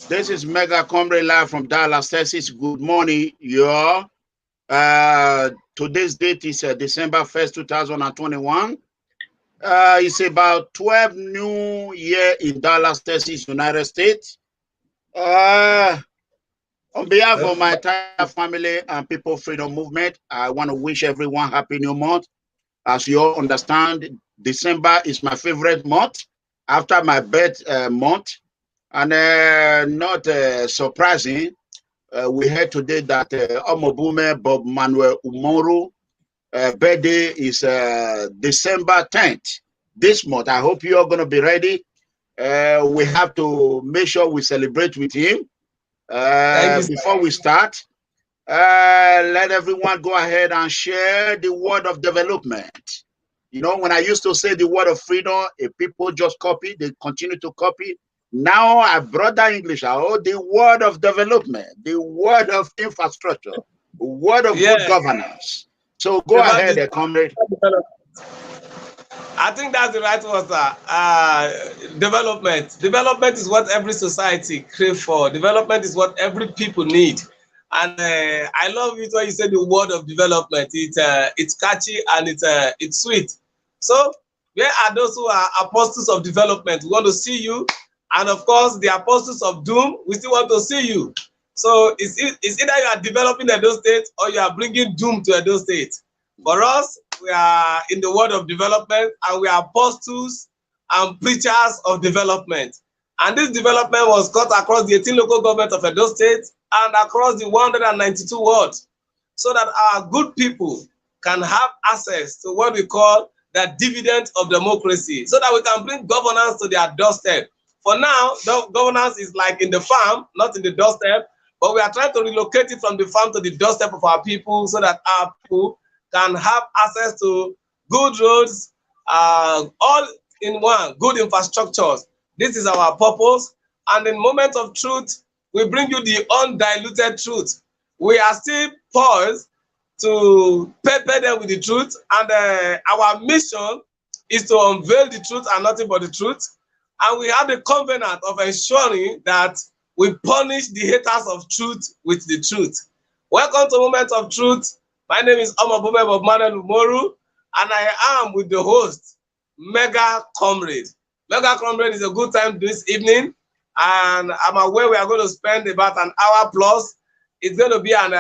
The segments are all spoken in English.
This is MEGACOMRADE live from Dallas, Texas. Good morning, y'all. Today's date is December 1st, 2021. It's about 12 new year in Dallas, Texas, United States. On behalf of my entire family and People Freedom Movement, I want to wish everyone happy new month. As you all understand, December is my favorite month after my birth month. And not surprising, we heard today that Omobume Bob Manuel Umoru birthday is December 10th this month. I hope you are going to be ready. We have to make sure we celebrate with him. Before we start, let everyone go ahead and share the word of development. You know, when I used to say the word of freedom, people just copy, they continue to copy. Now I brought that English out, the word of development, the word of infrastructure, the word of good governance. So go ahead, comrade. I think that's the right word, sir. Development. Development is what every society craves for. Development is what every people need. And I love it when you say the word of development. It's catchy and it's sweet. So where are those who are apostles of development? We want to see you. And of course, the apostles of doom, we still want to see you. So it's either you are developing Edo State or you are bringing doom to Edo State. For us, we are in the world of development, and we are apostles and preachers of development. And this development was cut across the 18 local governments of Edo State and across the 192 wards, so that our good people can have access to what we call the dividend of democracy, so that we can bring governance to their doorstep. For now, the governance is like in the farm, not in the doorstep, but we are trying to relocate it from the farm to the doorstep of our people, so that our people can have access to good roads, all in one, good infrastructures. This is our purpose. And in moment of truth, we bring you the undiluted truth. We are still poised to pepper them with the truth. And our mission is to unveil the truth and nothing but the truth. And we have the covenant of ensuring that we punish the haters of truth with the truth. Welcome to Moment of Truth. My name is Omobume Bob Manuel Umoru, and I am with the host, MEGACOMRADE. MEGACOMRADE is a good time this evening, and I'm aware we are going to spend about an hour plus. It's going to be an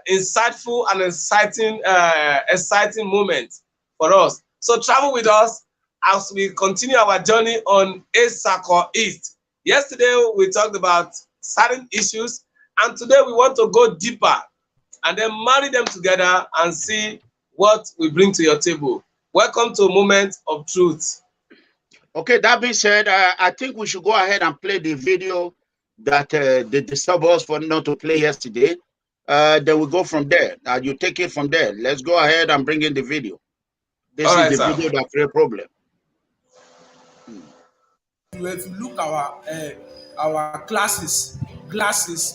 insightful and exciting moment for us. So travel with us as we continue our journey on Etsako East. Yesterday, we talked about certain issues, and today we want to go deeper and then marry them together and see what we bring to your table. Welcome to Moment of Truth. Okay, that being said, I think we should go ahead and play the video that they disturbed us for not to play yesterday. Then we go from there. You take it from there. Let's go ahead and bring in the video. This is the video that creates problem. If you look our glasses,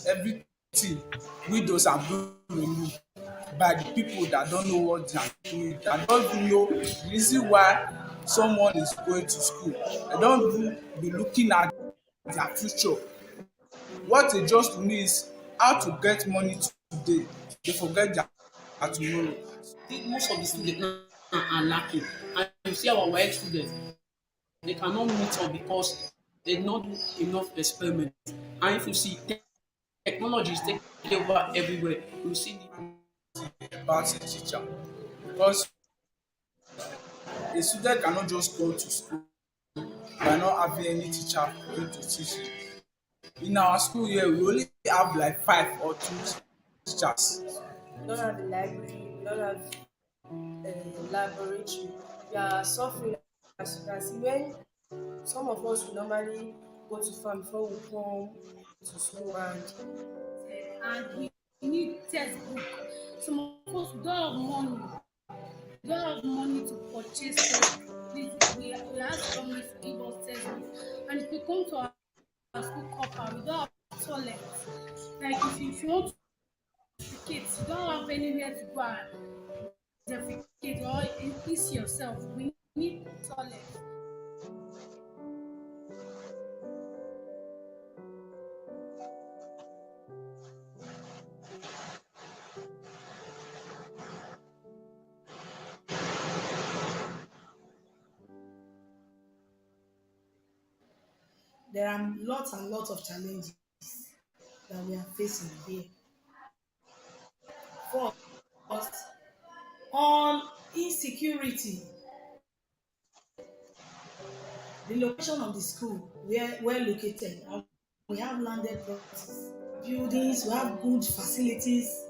everything, windows are being removed by the people that don't know what they are doing, that don't even know the reason why someone is going to school. They don't even be looking at their future. What they just know is how to get money today. They forget their tomorrow. Most of the students are lacking, and you see our WAEC students, they cannot meet up because they not do enough experiments. And if you see technology is taking over everywhere, you see the bad teacher, because a student cannot just go to school by not having any teacher going to teach you. In our school here, we only have like 5 or 2 teachers. We don't have the library, we don't have laboratory. We are suffering, as you can see. When some of us will normally go to farm before we come to school, and we need textbook. Some of us don't have money. We don't have money to purchase textbook. We ask government to give us textbook. And if we come to our school copper, we don't have toilet. Like if you want to defecate, you don't have anywhere to go and defecate or piss yourself. We need toilet. there are lots and lots of challenges that we are facing here. First, on insecurity, the location of the school where we're located, and we have landed properties, buildings, we have good facilities,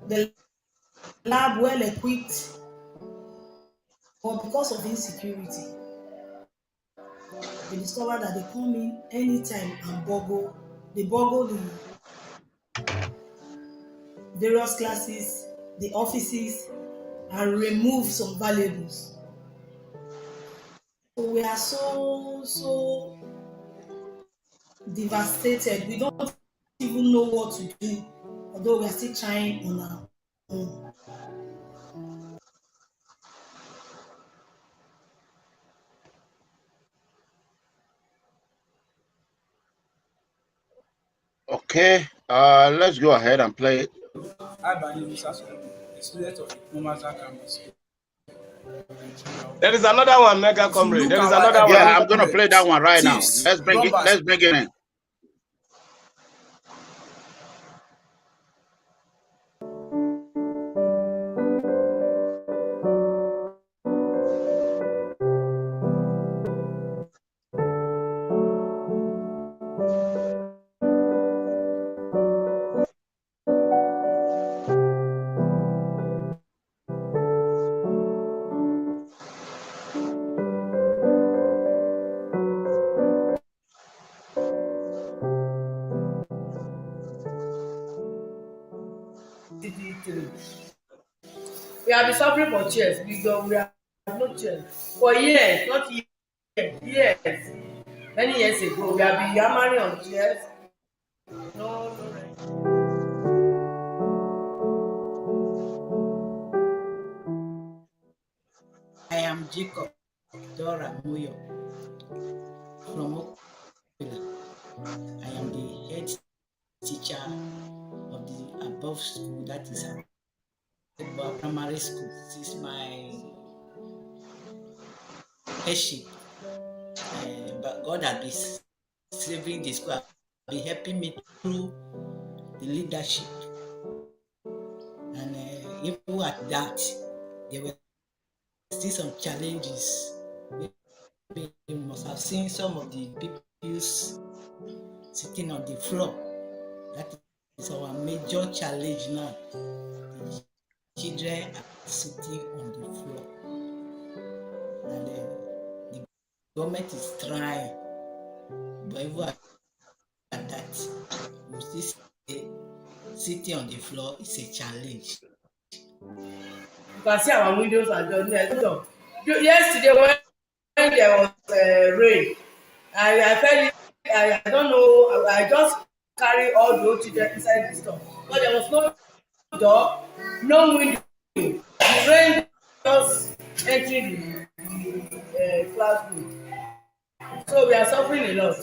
the lab well equipped, but because of insecurity, they discover that they come in anytime and they boggle the various classes, the offices, and remove some valuables. So we are so devastated. We don't even know what to do, although we are still trying on our own. Okay, let's go ahead and play it. There is another one, Mega Comrade. There is another one. Yeah, I'm gonna play that one right now. Let's bring it. Let's bring it in. We have been suffering for chairs. We have no chairs for years, not years. Many years ago, we have been yammering on chairs. No. I am Jacob Dora Moyo from Okpela. I am the head teacher of the above school, that is our primary school. This is my headship. But God has been saving the school, been helping me through the leadership. And even at that, there were still some challenges. You must have seen some of the people sitting on the floor. That is our major challenge now. The children are sitting on the floor. And the government is trying, but even at that, we still say sitting on the floor is a challenge. You can see our windows are done. Yesterday when there was rain, I felt I don't know. I just carry all the old children inside the store, but there was no door, no window. The rain just entering the classroom, so we are suffering a lot.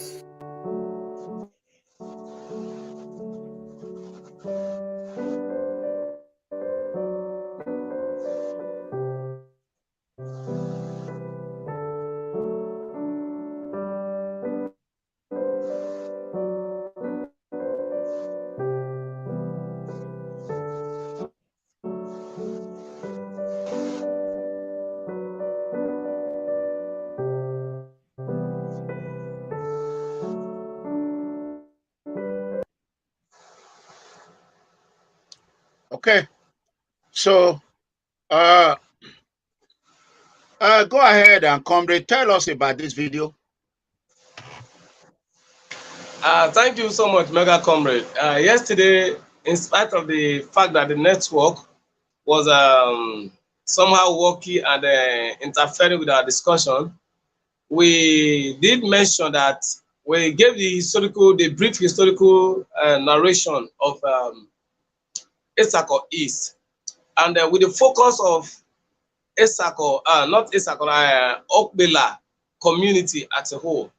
Okay, so go ahead and comrade, tell us about this video. Thank you so much, Mega Comrade. Yesterday, in spite of the fact that the network was somehow wonky and interfering with our discussion, we did mention that we gave the brief historical narration of Etsako East, and with the focus of Etsako, not Etsako, Okpela community as a whole.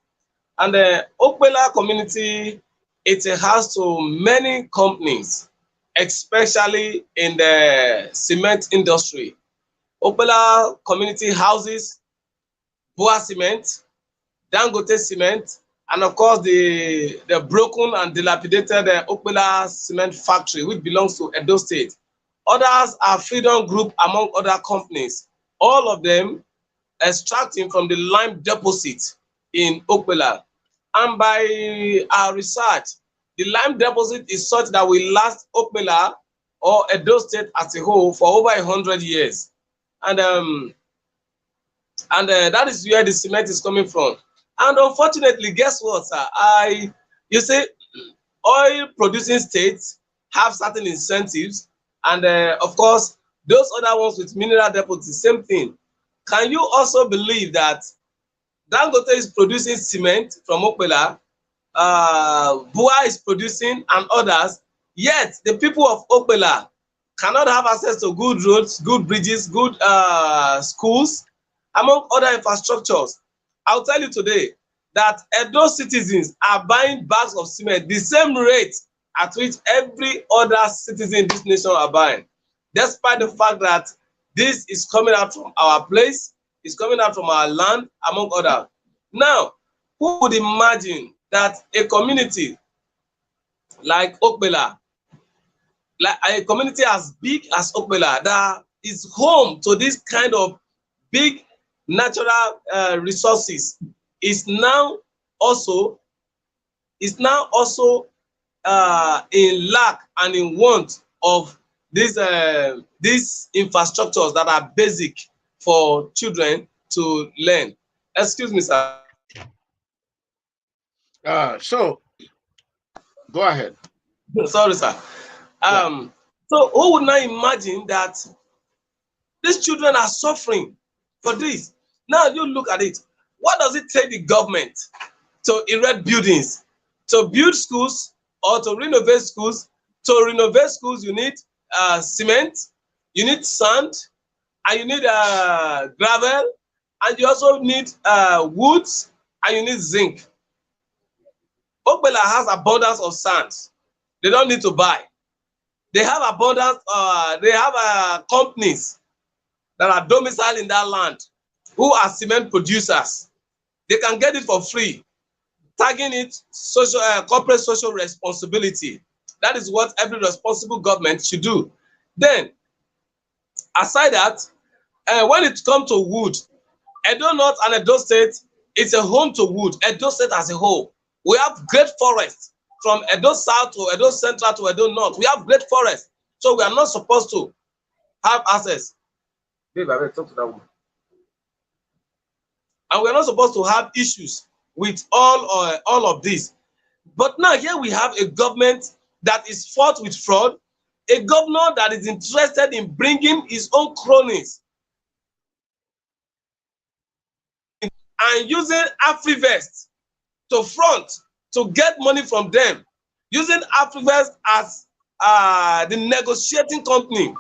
And the Okpela community, it's a house to many companies, especially in the cement industry. Okpela community houses Boa Cement, Dangote Cement, and of course the broken and dilapidated Okpela cement factory, which belongs to Edo State. Others are Freedom Group, among other companies. All of them extracting from the lime deposit in Okpela. And by our research, the lime deposit is such that will last Okpela or Edo State as a whole for over 100 years. And that is where the cement is coming from. And unfortunately, guess what, sir? You say oil producing states have certain incentives, and of course, those other ones with mineral deposits, same thing. Can you also believe that Dangote is producing cement from Okpela, Bua is producing, and others, yet the people of Okpela cannot have access to good roads, good bridges, good schools, among other infrastructures? I'll tell you today that Edo citizens are buying bags of cement the same rate at which every other citizen in this nation are buying, despite the fact that this is coming out from our place, it's coming out from our land, among others. Now, who would imagine that a community like Okpela, like a community as big as Okpela, that is home to this kind of big natural resources, is now also in lack and in want of these infrastructures that are basic for children to learn. Excuse me, sir. So go ahead. Sorry, sir. So who would not imagine that these children are suffering for this? Now you look at it. What does it take the government to erect buildings, to build schools, or to renovate schools? To renovate schools, you need cement, you need sand, and you need gravel, and you also need woods, and you need zinc. Okpela has abundance of sand. They don't need to buy. They have abundance, they have companies that are domiciled in that land who are cement producers. They can get it for free, tagging it social, corporate social responsibility. That is what every responsible government should do. Then, aside that, when it comes to wood, Edo North and Edo State, it's a home to wood. Edo State as a whole. We have great forests from Edo South to Edo Central to Edo North. We have great forests. So we are not supposed to have access. Babe, I better talk to that woman. And we're not supposed to have issues with all of this. But now here we have a government that is fought with fraud, a governor that is interested in bringing his own cronies and using AfriVest to front, to get money from them, using AfriVest as the negotiating company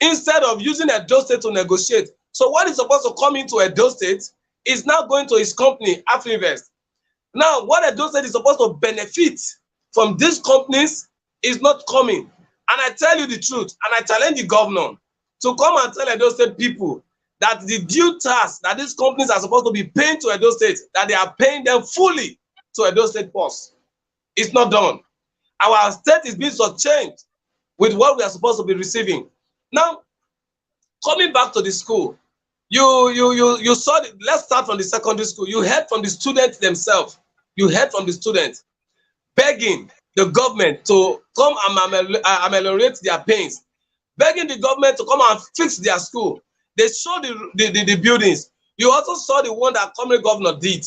instead of using Edo State to negotiate. So what is supposed to come into Edo State is now going to his company, AfriVest. Now, what Edo State is supposed to benefit from these companies is not coming. And I tell you the truth, and I challenge the governor to come and tell Edo State people that the due tax that these companies are supposed to be paying to Edo State, that they are paying them fully to Edo State Post. It's not done. Our state is being shortchanged with what we are supposed to be receiving. Now, coming back to the school, you saw it. Let's start from the secondary school. You heard from the students themselves. You heard from the students begging the government to come and ameliorate their pains, begging the government to come and fix their school. They showed the buildings. You also saw the one that Comrade Governor did,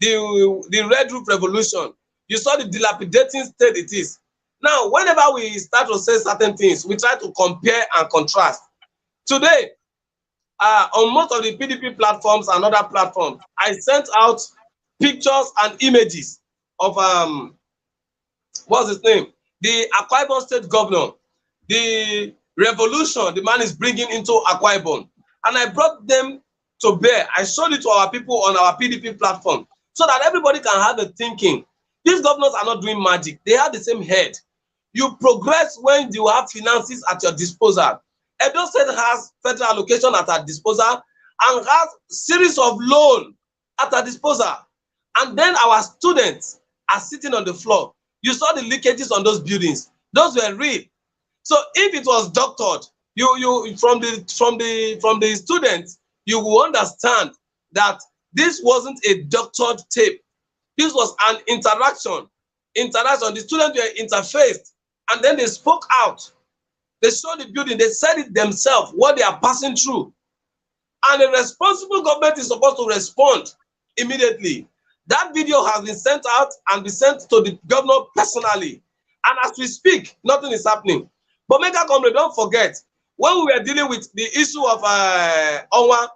the Red Roof Revolution. You saw the dilapidating state it is. Now, whenever we start to say certain things, we try to compare and contrast. Today, on most of the PDP platforms and other platforms, I sent out pictures and images of what's his name? The Akwa Ibom State Governor, the revolution the man is bringing into Akwa Ibom. And I brought them to bear. I showed it to our people on our PDP platform so that everybody can have a thinking. These governors are not doing magic. They have the same head. You progress when you have finances at your disposal. Edo State has federal allocation at our disposal and has series of loans at our disposal. And then our students are sitting on the floor. You saw the leakages on those buildings. Those were real. So if it was doctored, you from the students, you will understand that this wasn't a doctored tape. This was an interaction. The students were interfaced, and then they spoke out. They showed the building. They said it themselves, what they are passing through. And a responsible government is supposed to respond immediately. That video has been sent out and been sent to the governor personally. And as we speak, nothing is happening. But MEGACOMRADE, don't forget, when we were dealing with the issue of Onwa,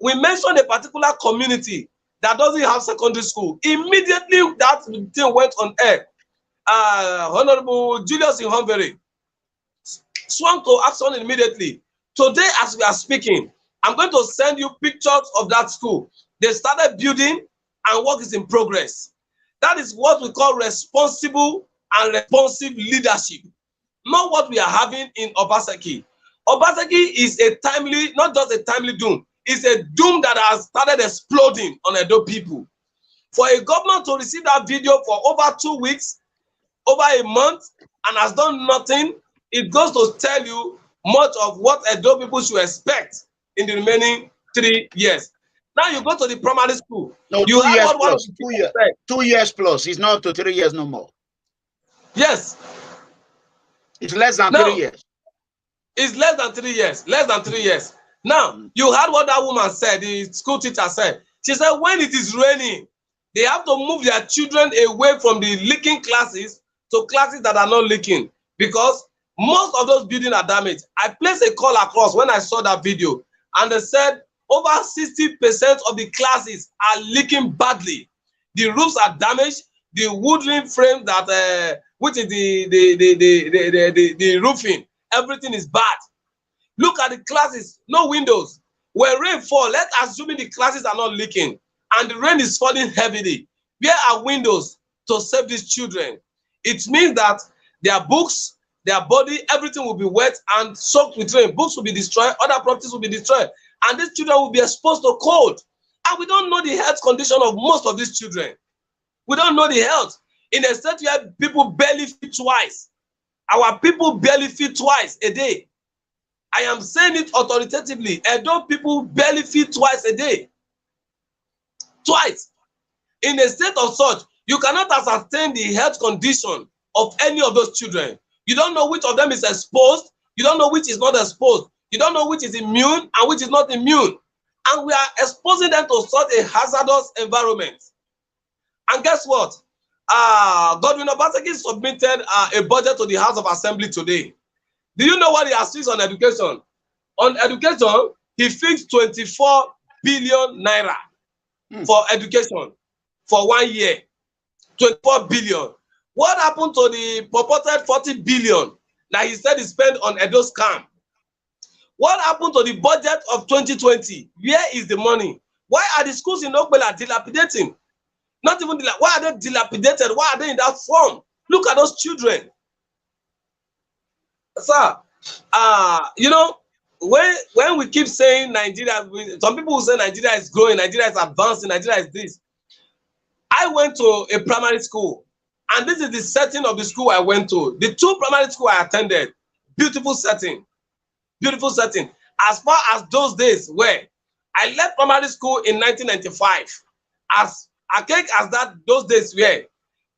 we mentioned a particular community that doesn't have secondary school. Immediately that thing went on air. Honorable Julius Ihonvere swung to action immediately. Today, as we are speaking, I'm going to send you pictures of that school. They started building and work is in progress. That is what we call responsible and responsive leadership. Not what we are having in Obaseki. Obaseki is a timely, not just a timely doom, it's a doom that has started exploding on Edo people. For a governor to receive that video for over 2 weeks, over a month, and has done nothing, it goes to tell you much of what Edo people should expect in the remaining 3 years. Now you go to the primary school. No, you 2 years what plus. 2 years plus. It's not to 3 years no more. Yes. It's less than now, 3 years. It's less than 3 years. Less than 3 years. Now, you heard what that woman said, the school teacher said. She said when it is raining, they have to move their children away from the leaking classes to classes that are not leaking, because most of those buildings are damaged. I placed a call across when I saw that video, and they said over 60% of the classes are leaking badly. The roofs are damaged. The wooden frame that, which is the roofing, everything is bad. Look at the classes, no windows. When rain falls, let's assume the classes are not leaking and the rain is falling heavily. Where are windows to save these children? It means that their books, their body, everything will be wet and soaked with rain. Books will be destroyed, other properties will be destroyed, and these children will be exposed to cold. And we don't know the health condition of most of these children. We don't know the health. In a state where people barely feed twice, our people barely feed twice a day. I am saying it authoritatively. Edo people barely feed twice a day. Twice. In a state of such, you cannot ascertain the health condition of any of those children. You don't know which of them is exposed. You don't know which is not exposed. You don't know which is immune and which is not immune. And we are exposing them to such a hazardous environment. And guess what? Godwin Obaseki submitted a budget to the House of Assembly today. Do you know what he has fixed on education? On education, he fixed 24 billion naira for education for 1 year. 24 billion. What happened to the purported 40 billion that he said he spent on Edo scam? What happened to the budget of 2020? Where is the money? Why are the schools in Ogbela dilapidating? Not even why are they dilapidated? Why are they in that form? Look at those children. Sir, you know, when we keep saying Nigeria, some people will say Nigeria is growing, Nigeria is advancing, Nigeria is this. I went to a primary school, and this is the setting of the school I went to. The 2 primary schools I attended, beautiful setting, beautiful setting. As far as those days were, I left primary school in 1995. As archaic as those days were,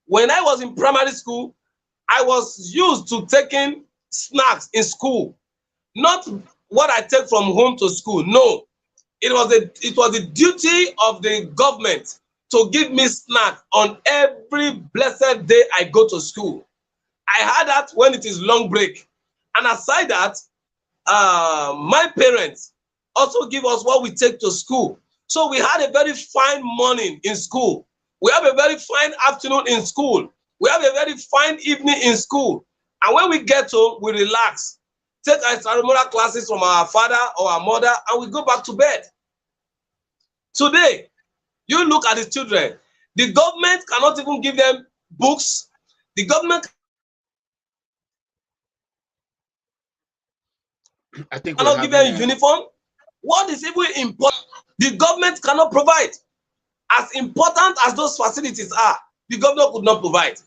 when I was in primary school, I was used to taking snacks in school, not what I take from home to school. No, it was the duty of the government to give me snack on every blessed day I go to school. I had that when it is long break, and aside that, my parents also give us what we take to school. So we had a very fine morning in school. We have a very fine afternoon in school. We have a very fine evening in school. And when we get home, we relax, take our ceremonial classes from our father or our mother, and we go back to bed. Today, you look at the children. The government cannot even give them books. The government cannot give them uniform. What is even important? The government cannot provide. As important as those facilities are, the governor could not provide.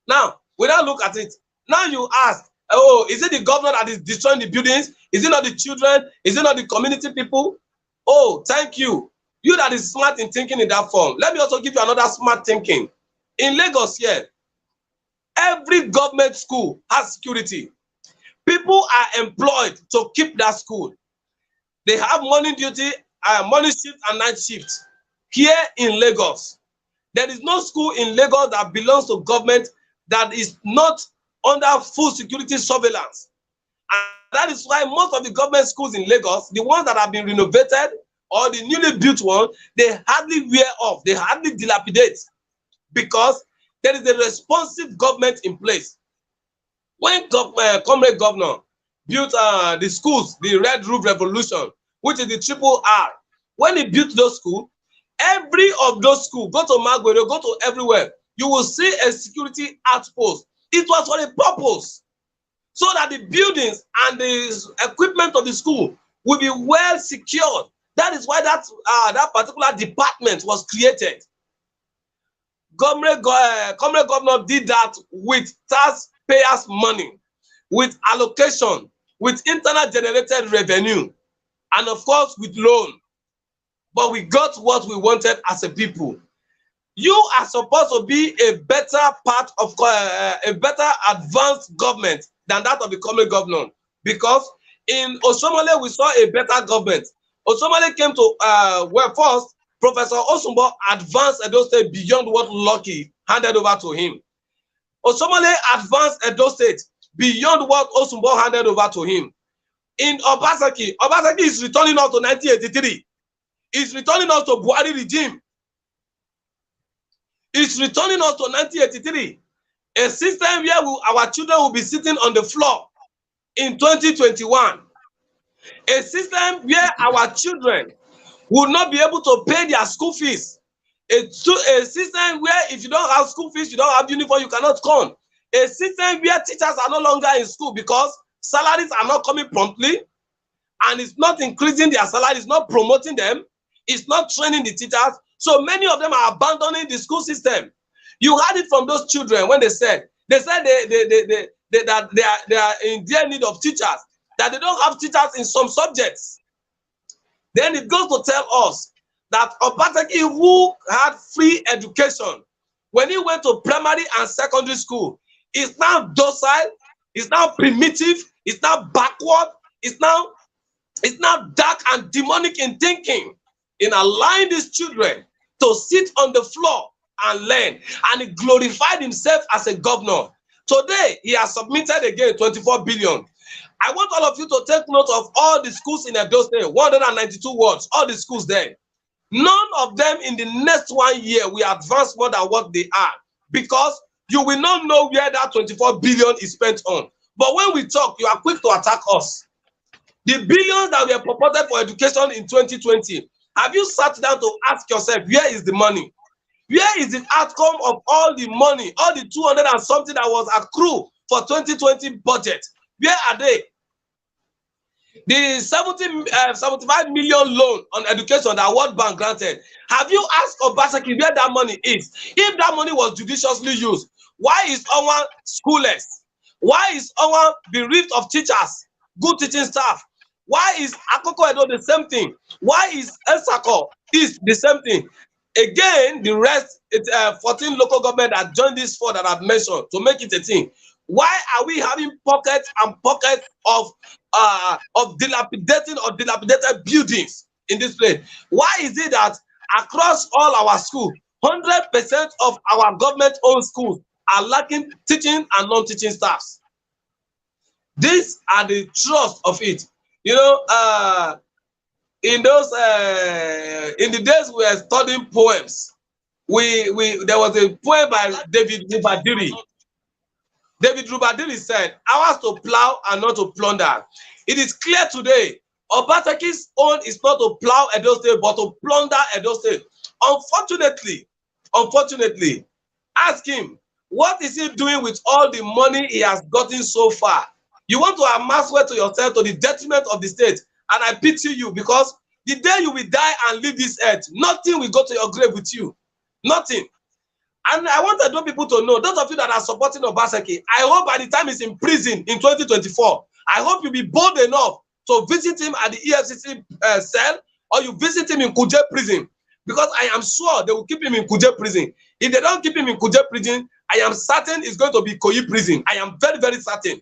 Now, we now look at it. Now you ask, oh, is it the governor that is destroying the buildings? Is it not the children? Is it not the community people? Oh, thank you. You that is smart in thinking in that form. Let me also give you another smart thinking. In Lagos here, every government school has security. People are employed to keep that school. They have morning duty, morning shift and night shift. Here in Lagos, there is no school in Lagos that belongs to government that is not under full security surveillance. And that is why most of the government schools in Lagos, the ones that have been renovated or the newly built one, they hardly wear off, they hardly dilapidate, because there is a responsive government in place. When Comrade Governor built the schools, the Red Roof Revolution, which is the Triple R, when he built those schools, every of those schools, go to Magwero, go to everywhere, you will see a security outpost. It was for a purpose, so that the buildings and the equipment of the school will be well secured. That is why that particular department was created. Comrade Governor did that with taxpayers' money, with allocation, with internal generated revenue, and of course with loan. But we got what we wanted as a people. You are supposed to be a better part of a better advanced government than that of the Comrade Governor, because in Osomole we saw a better government. Osomole came to well, first Professor Osumbo advanced Edo State beyond what Lucky handed over to him. Osomole advanced Edo State beyond what Osumbo handed over to him. In Obaseki, Obaseki is returning us to 1983. He's returning us to Buhari regime. It's returning us to 1983. A system where our children will be sitting on the floor in 2021. A system where our children will not be able to pay their school fees. A system where if you don't have school fees, you don't have uniform, you cannot come. A system where teachers are no longer in school because salaries are not coming promptly, and it's not increasing their salary, it's not promoting them, it's not training the teachers. So many of them are abandoning the school system. You heard it from those children when they said they are in their need of teachers, that they don't have teachers in some subjects. Then it goes to tell us that Obaseki, who had free education, when he went to primary and secondary school, is now docile, is now primitive, is now backward, is now dark and demonic in thinking, in allowing these children to sit on the floor and learn. And he glorified himself as a governor. Today, he has submitted again 24 billion. I want all of you to take note of all the schools in Edo State, 192 wards, all the schools there. None of them in the next 1 year will advance more than what they are, because you will not know where that 24 billion is spent on. But when we talk, you are quick to attack us. The billions that were purported for education in 2020, have you sat down to ask yourself, where is the money? Where is the outcome of all the money, all the 200 and something that was accrued for 2020 budget? Where are they? The 75 million loan on education that World Bank granted, have you asked Obaseki where that money is? If that money was judiciously used, why is Owan schoolless? Why is Owan bereft of teachers, good teaching staff? Why is Akoko Edo the same thing? Why is Etsako is the same thing? Again, the rest, 14 local government that joined this 4 that I've mentioned to make it a thing. Why are we having pockets and pockets of dilapidated buildings in this place? Why is it that across all our schools, 100% of our government-owned schools are lacking teaching and non-teaching staffs? These are the trust of it. You know, in the days we were studying poems, there was a poem by David Rubadiri. David Rubadiri said, "Ours to plow and not to plunder." It is clear today, Obaseki's own is not to plow Edo State, but to plunder Edo State. Unfortunately, ask him, what is he doing with all the money he has gotten so far? You want to amass wealth to yourself to the detriment of the state. And I pity you, because The day you will die and leave this earth, nothing will go to your grave with you. Nothing. And I want those people to know, those of you that are supporting Obaseki, I hope by the time he's in prison in 2024, I hope you'll be bold enough to visit him at the EFCC cell, or you visit him in Kuje prison, because I am sure they will keep him in Kuje prison. If they don't keep him in Kuje prison, I am certain it's going to be Koyi prison. I am very, very certain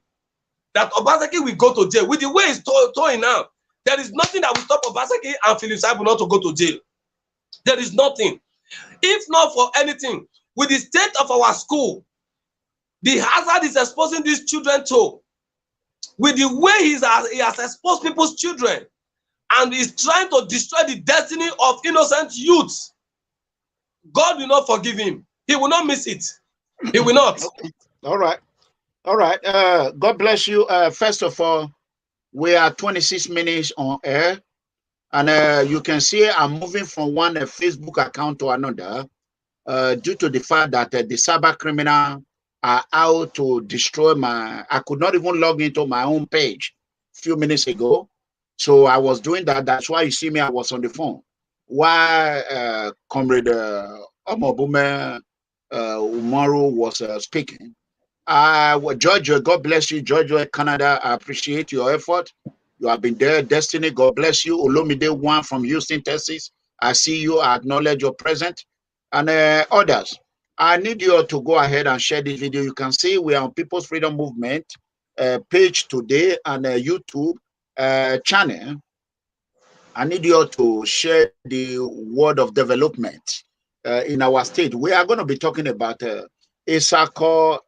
that Obaseki will go to jail. With the way he's towing now, there is nothing that will stop Obaseki and Philip Saibu not to go to jail. There is nothing. If not for anything, with the state of our school, the hazard is exposing these children to, with the way he has exposed people's children, and is trying to destroy the destiny of innocent youths, God will not forgive him. He will not miss it. He will not. Okay. All right. All right. God bless you. First of all, we are 26 minutes on air, and you can see I'm moving from one Facebook account to another due to the fact that the cyber criminal are out to destroy my. I could not even log into my own page a few minutes ago, so I was doing that. That's why you see me. I was on the phone while Comrade Omobume Umaru was speaking. Georgia, God bless you. Georgia, Canada, I appreciate your effort. You have been there. Destiny, God bless you. Olomide One from Houston, Texas, I see you. I acknowledge your presence. And others, I need you to go ahead and share this video. You can see we are on People's Freedom Movement page today and YouTube channel. I need you to share the word of development in our state. We are going to be talking about Etsako,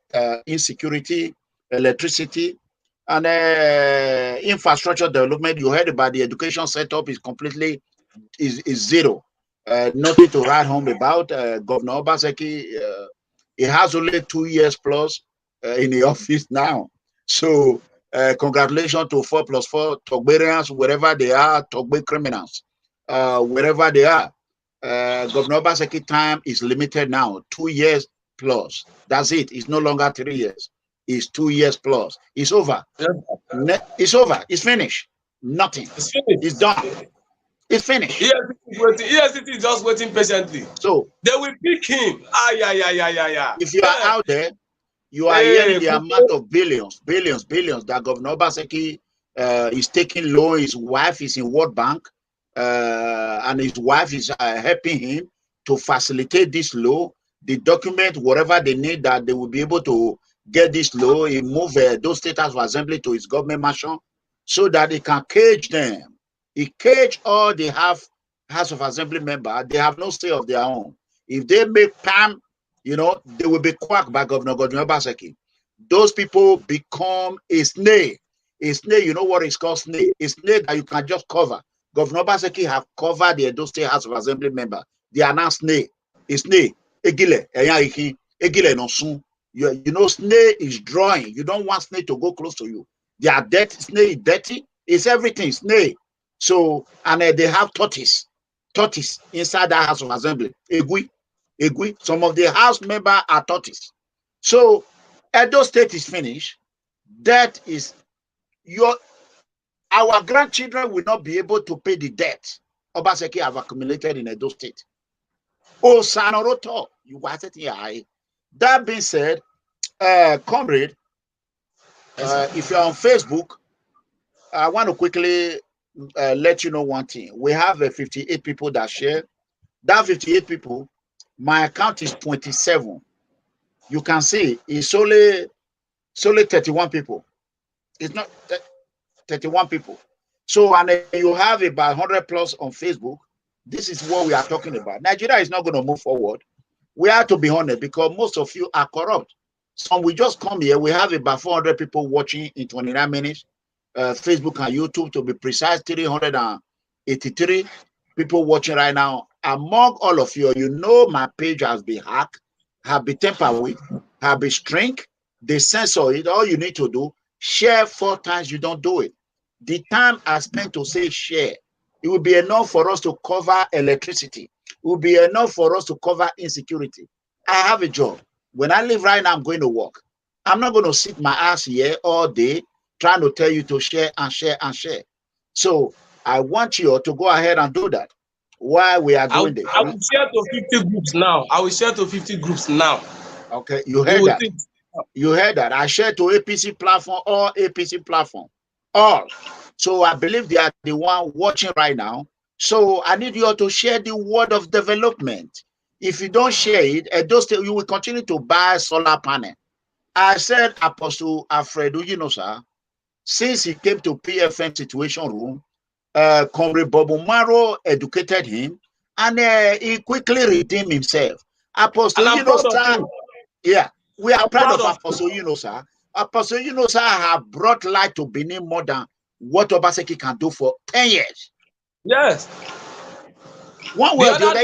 insecurity, electricity, and infrastructure development. You heard about the education setup is completely is zero. Nothing to write home about. Governor Obaseki, he has only 2 years plus in the office now. So congratulations to 4+4 Togberians, wherever they are, Togbe criminals, wherever they are. Governor Obaseki time is limited now, 2 years plus. That's it. It's no longer 3 years. It's 2 years plus. It's over. It's over. It's finished. Nothing. It's finished. It's done. It's finished. EFCC is just waiting patiently. So they will pick him. If you are out there, you are hearing the amount of billions that Governor Obaseki is taking loan. His wife is in World Bank, and his wife is helping him to facilitate this law. The document, whatever they need, that they will be able to get this law. He move those state house of assembly to his government mansion so that he can cage them. He cage all the House of Assembly members. They have no say of their own. If they make PAM, you know, they will be quacked by Governor Obaseki. Those people become a snake. A snake, you know what is called snake? A snake that you can just cover. Governor Obaseki have covered the Edo State House of Assembly member. They are now snake. A snake. Egile no soon. You know, snake is drawing. You don't want snake to go close to you. They are dirty. Snake is dirty. It's everything. Snake. So, and they have tortoise inside that House of Assembly. Egui. Some of the House members are tortoise. So, Edo State is finished. That is our grandchildren will not be able to pay the debt Obaseki have accumulated in Edo State. Oh, Sanoroto, you want it here. That being said, comrade, if you're on Facebook, I want to quickly let you know one thing. We have 58 people that share. That 58 people, my account is 27. You can see it's only 31 people. It's not 31 people. So, and you have about 100 plus on Facebook. This is what we are talking about. Nigeria is not going to move forward. We have to be honest, because most of you are corrupt. Some we just come here. We have about 400 people watching in 29 minutes. Facebook and YouTube, to be precise, 383 people watching right now. Among all of you, you know my page has been hacked, have been tampered with, have been strength. They censor it. All you need to do, share 4 times. You don't do it. The time I spent to say share, it will be enough for us to cover electricity. It will be enough for us to cover insecurity. I have a job. When I leave right now, I'm going to work. I'm not going to sit my ass here all day trying to tell you to share and share and share. So I want you to go ahead and do that. Why we are doing this? I will share to 50 groups now. I will share to 50 groups now. Okay, you heard that. You heard that. I share to APC platform, all APC platform, all. So I believe they are the one watching right now. So I need you all to share the word of development. If you don't share it, you will continue to buy solar panel. I said Apostle Alfredo, sir, since he came to PFM Situation Room, Comrade Bobo Maro educated him, and he quickly redeemed himself. Apostle, sir, yeah, we are proud of Apostle, sir. Apostle, sir, have brought light to Benin more than what Obaseki can do for 10 years. Yes. One way or the other,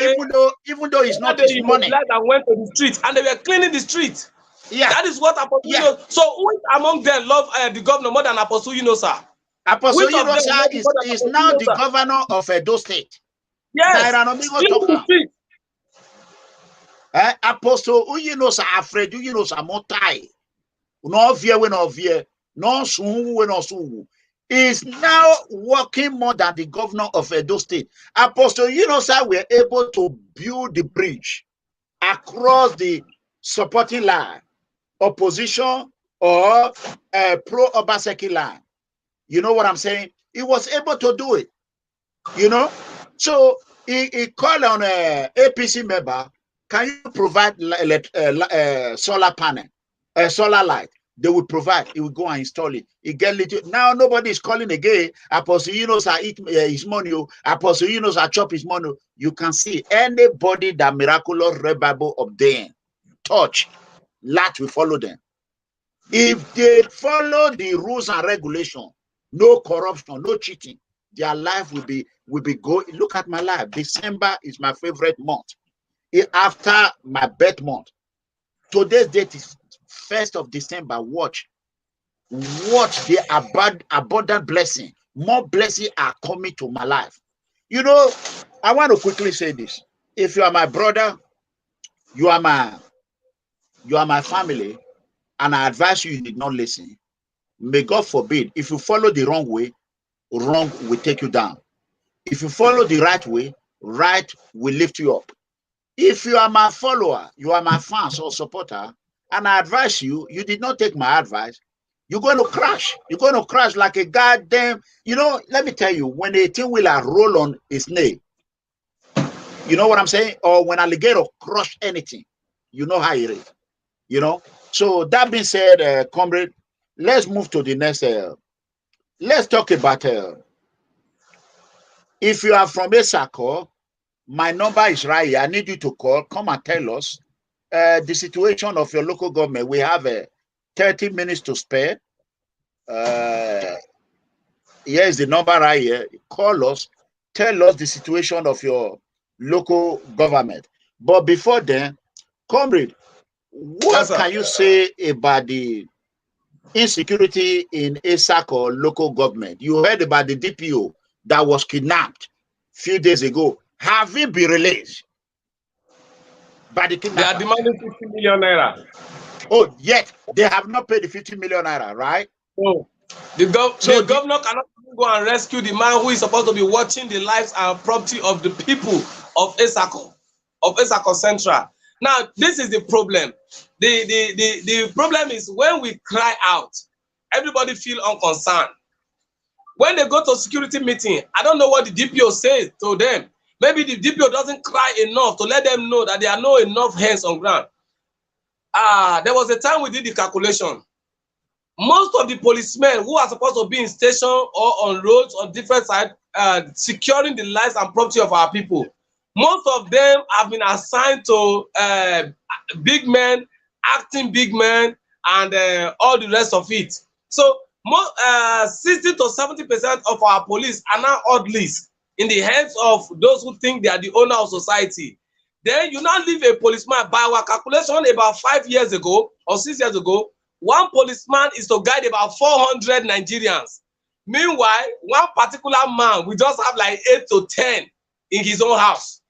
even though it's not his money. I went to the street and they were cleaning the street. Yeah. That is what Apostle knows. So who among them love the governor more than Apostle sir? Apostle sir is now the governor of Edo State. Yes. Apostle sir, Alfred sir, Motai. No fear, no fear. No soon, is now working more than the governor of Edo State. Apostle, sir, we are able to build the bridge across the supporting line, opposition or pro-Obaseki line. You know what I'm saying? He was able to do it, So he called on a APC member, can you provide solar panel, solar light? They will provide. He will go and install it. He get little. Now nobody is calling again. Apostle sir, eat his money. Apostle sir, chop his money. You can see anybody that miraculous revival obtain, touch, light will follow them. If they follow the rules and regulation, no corruption, no cheating, their life will be going. Look at my life. December is my favorite month. After my birth month. Today's date is 1st of December. Watch the abundant blessing. More blessings are coming to my life. I want to quickly say this. If you are my brother, you are my family, and I advise you did not listen. May God forbid, if you follow the wrong way, wrong will take you down. If you follow the right way, right will lift you up. If you are my follower, you are my fans or supporter, and I advise you, you did not take my advice, you're going to crash. You're going to crash like a goddamn, let me tell you, when a 18-wheeler roll on its nail, you know what I'm saying? Or when alligator crush anything, you know how it is, So that being said, comrade, let's move to the next. Let's talk about, if you are from Etsako, my number is right here. I need you to call. Come and tell us the situation of your local government. We have 30 minutes to spare. Here's the number right here. Call us. Tell us the situation of your local government. But before then, comrade, what can you say about the insecurity in Etsako local government? You heard about the DPO that was kidnapped a few days ago. Have it been released by the kidnapper? They are demanding 50 million naira. Oh, yet they have not paid the 50 million naira, right? No. The governor cannot go and rescue the man who is supposed to be watching the lives and property of the people of Etsako Central. Now, this is the problem. The problem is when we cry out, everybody feel unconcerned. When they go to security meeting, I don't know what the DPO says to them. Maybe the DPO doesn't cry enough to let them know that there are no enough hands on ground. There was a time we did the calculation. Most of the policemen who are supposed to be in station or on roads on different sides, securing the lives and property of our people, most of them have been assigned to big men, acting big men, and all the rest of it. So 60 to 70% of our police are now oddlies in the hands of those who think they are the owner of society. Then you now leave a policeman. By our calculation, about 5 years ago or 6 years ago, one policeman is to guide about 400 Nigerians. Meanwhile, one particular man, we just have like 8 to 10 in his own house,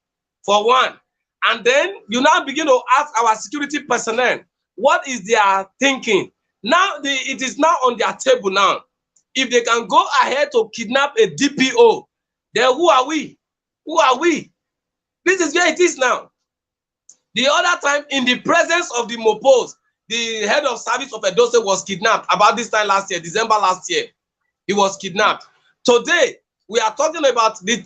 for one. And then you now begin to ask our security personnel, what is their thinking? Now, it is now on their table now. If they can go ahead to kidnap a DPO, Then who are we? Who are we? This is where it is now. The other time, in the presence of the Mopos, the head of service of Edo State was kidnapped about this time last year, December last year. He was kidnapped. Today, we are talking about the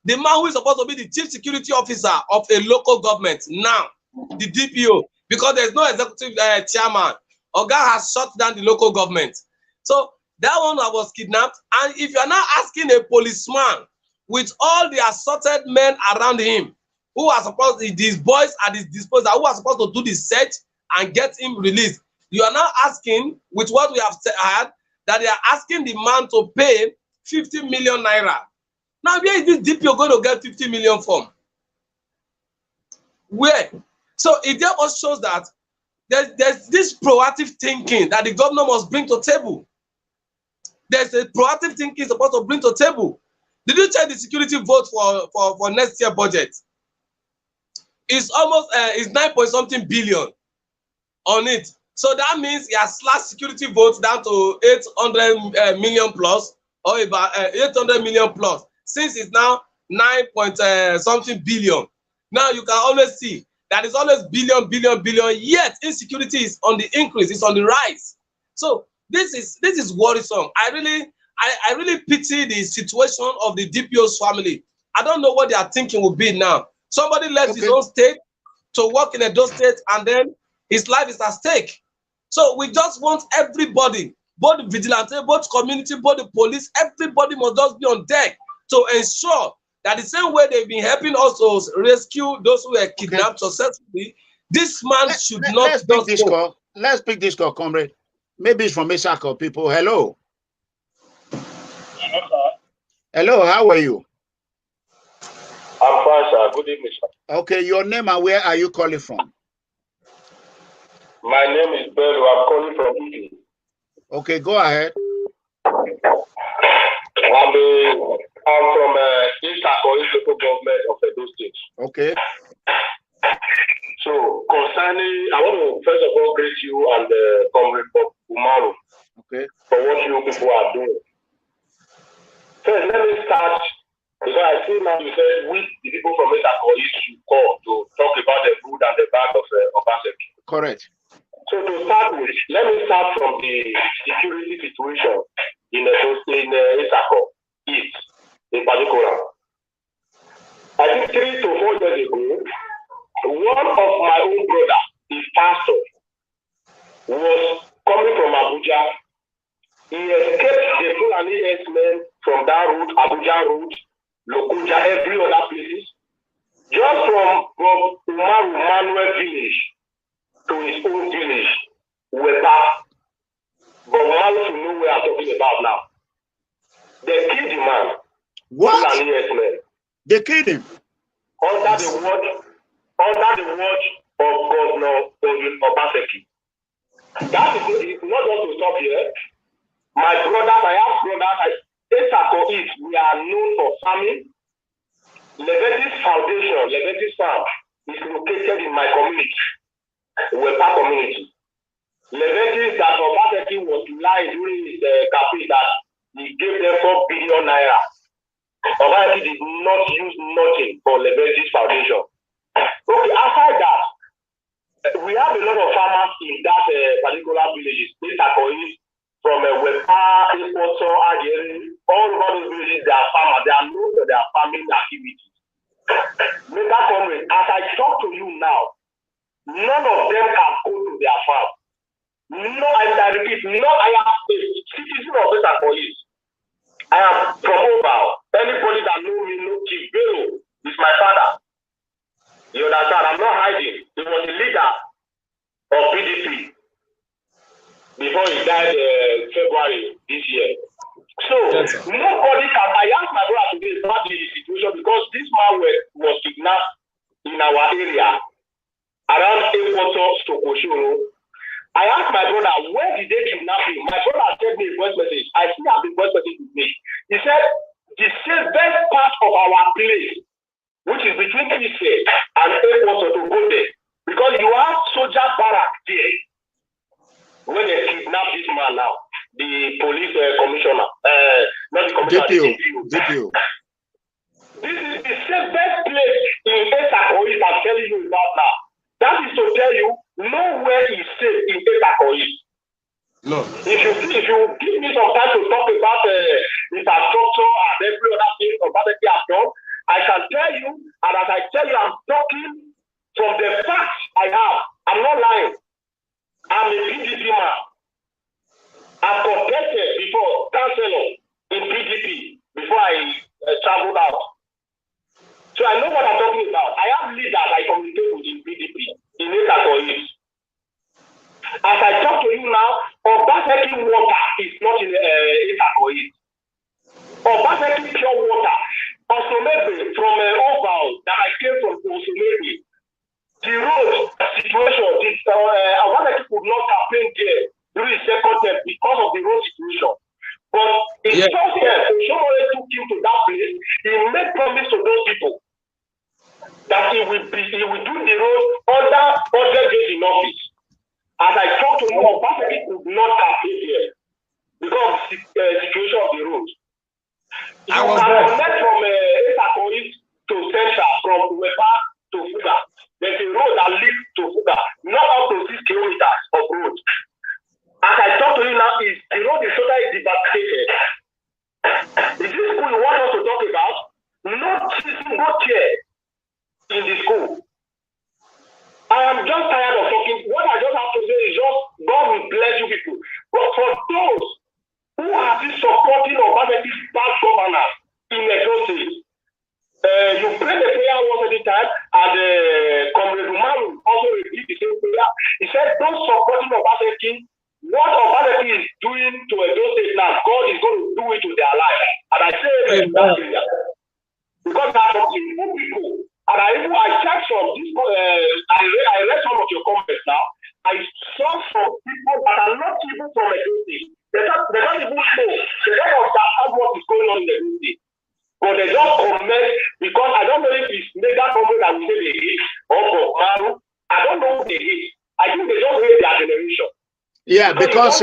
the man who is supposed to be the chief security officer of a local government now, the DPO, because there's no executive chairman. Oga has shut down the local government. So that one was kidnapped. And if you are now asking a policeman with all the assorted men around him, who are supposed to, these boys at his disposal, who are supposed to do the search and get him released, you are now asking, with what we have heard, that they are asking the man to pay 50 million naira. Now, where is this DPO going to get 50 million from? Where? So it therefore shows that there's this proactive thinking that the governor must bring to table. There's a proactive thinking supposed to bring to table. Did you check the security vote for next year budget? It's almost it's 9-point-something billion on it. So that means he has slashed security votes down to 800 million plus, or about 800 million plus, since it's now 9-point-something billion. Now you can always see that it's always billion, yet insecurity is on the increase, it's on the rise. So this is worrisome. I really pity the situation of the DPO's family. I don't know what they are thinking will be now. Somebody left his own state to work in Edo State, and then his life is at stake. So we just want everybody, both the vigilante, both community, both the police, everybody must just be on deck to ensure that the same way they've been helping us to rescue those who were kidnapped successfully, this man should not let's pick this call. Let's pick this call, comrade. Maybe it's from Etsako people. Hello. Hello, how are you? I'm fine, sir. Good evening, sir. Okay, your name and where are you calling from? My name is Bello. I'm calling from Italy. Okay, go ahead. I'm from Etsako, local government of Edo State. Okay. So, concerning, I want to first of all greet you and Comrade Umaru for what you people are doing. First, let me start, because I see now you said we, the people from Etsako, should call to talk about the good and the bad of Obaseki. Correct. So to start with, let me start from the security situation in Etsako East, in particular. I think 3 to 4 years ago, one of my own brother, his pastor, was coming from Abuja. He escaped the Fulani S-men from that route, Abuja route, Lokuja, every other places, just from Umaru Manuel village to his own village, Wepa. But Umaru should know where I'm talking about now. They killed the man. What? Fulani S-men. They killed him? Under the watch of Governor Obaseki. That is not just to stop here. My brothers, I have brothers, Etsako East, we are known for farming. Levetis Foundation, Levetis Farm, is located in my community, Wepa community. Levetis that Obaseki was lying during his campaign that he gave them 4 billion naira. Obaseki did not use nothing for Levetis Foundation. Okay, aside that, we have a lot of farmers in that particular villages, Etsako East, from Wepa, Equator, Ageri, all over those villages, they are farmers. They are known for their farming activities. MEGACOMRADE, as I talk to you now, none of them can go to their farm. No, I repeat, I am a citizen of Etsako East. I am from Obao. Anybody that knows me knows Kibero is my father. You understand? I'm not hiding. He was the leader of PDP before he died February this year. So, nobody can. I asked my brother today about the situation because this man was kidnapped in our area around Equator, Stokoshoro. I asked my brother, where did they kidnap him? My brother sent me a voice message. I still have the voice message with me. He said, the safest part of our place, which is between Ise and Equator, to go there, because you have soldier barrack there. When they kidnap this man now, the police commissioner, not the commissioner, DPO. This is the safest place in Etsako East I'm telling you about now. That is to tell you, nowhere is safe in Etsako East. No. If you give me some time to talk about infrastructure and every other thing about the I've done, I can tell you, and as I tell you, I'm talking from the facts I have. I'm not lying. I'm a PDP man. I've contested before councillor in PDP before I traveled out. So I know what I'm talking about. I have leaders I communicate with in PDP in Etsako East. As I talk to you now, Obaseki water is not in Etsako East. Obaseki pure water. Osomebe from Oval that I came from Osomebe. The road situation, Obaseki could not campaign there during the second term because of the road situation. But in first term, somebody took him to that place. He made promise to those people that he will do the road under 100 days in office. As I talk to you, Obaseki could not campaign there because of the situation of the road. You can connect from Etsako East to Central, from Wepa to Fuga. There's a road that leads to Fuga, not up to 6 kilometers of road. As I talk to you now, the road is totally devastated. Is this school you want us to talk about? Not single chair in the school. I am just tired of talking. What I just have to say is just God will bless you people. But for those who are still supporting Obaseki's bad governance in Edo State, you pray the prayer once at a time, and Comrade Umaru also repeat the same prayer. He said, those supporting Obaseki, what Obaseki is doing to Edo State now, God is going to do it to their life. And I say that because there are some evil people, and I checked some, I read some of your comments now. I saw some people that are not even from Edo State. They don't even know. They don't understand what is going on in Edo State. But they just comment because I don't know if it's MEGACOMRADE that will say they hate or Maru. I don't know who they hate. I think they just hate their generation. Yeah, because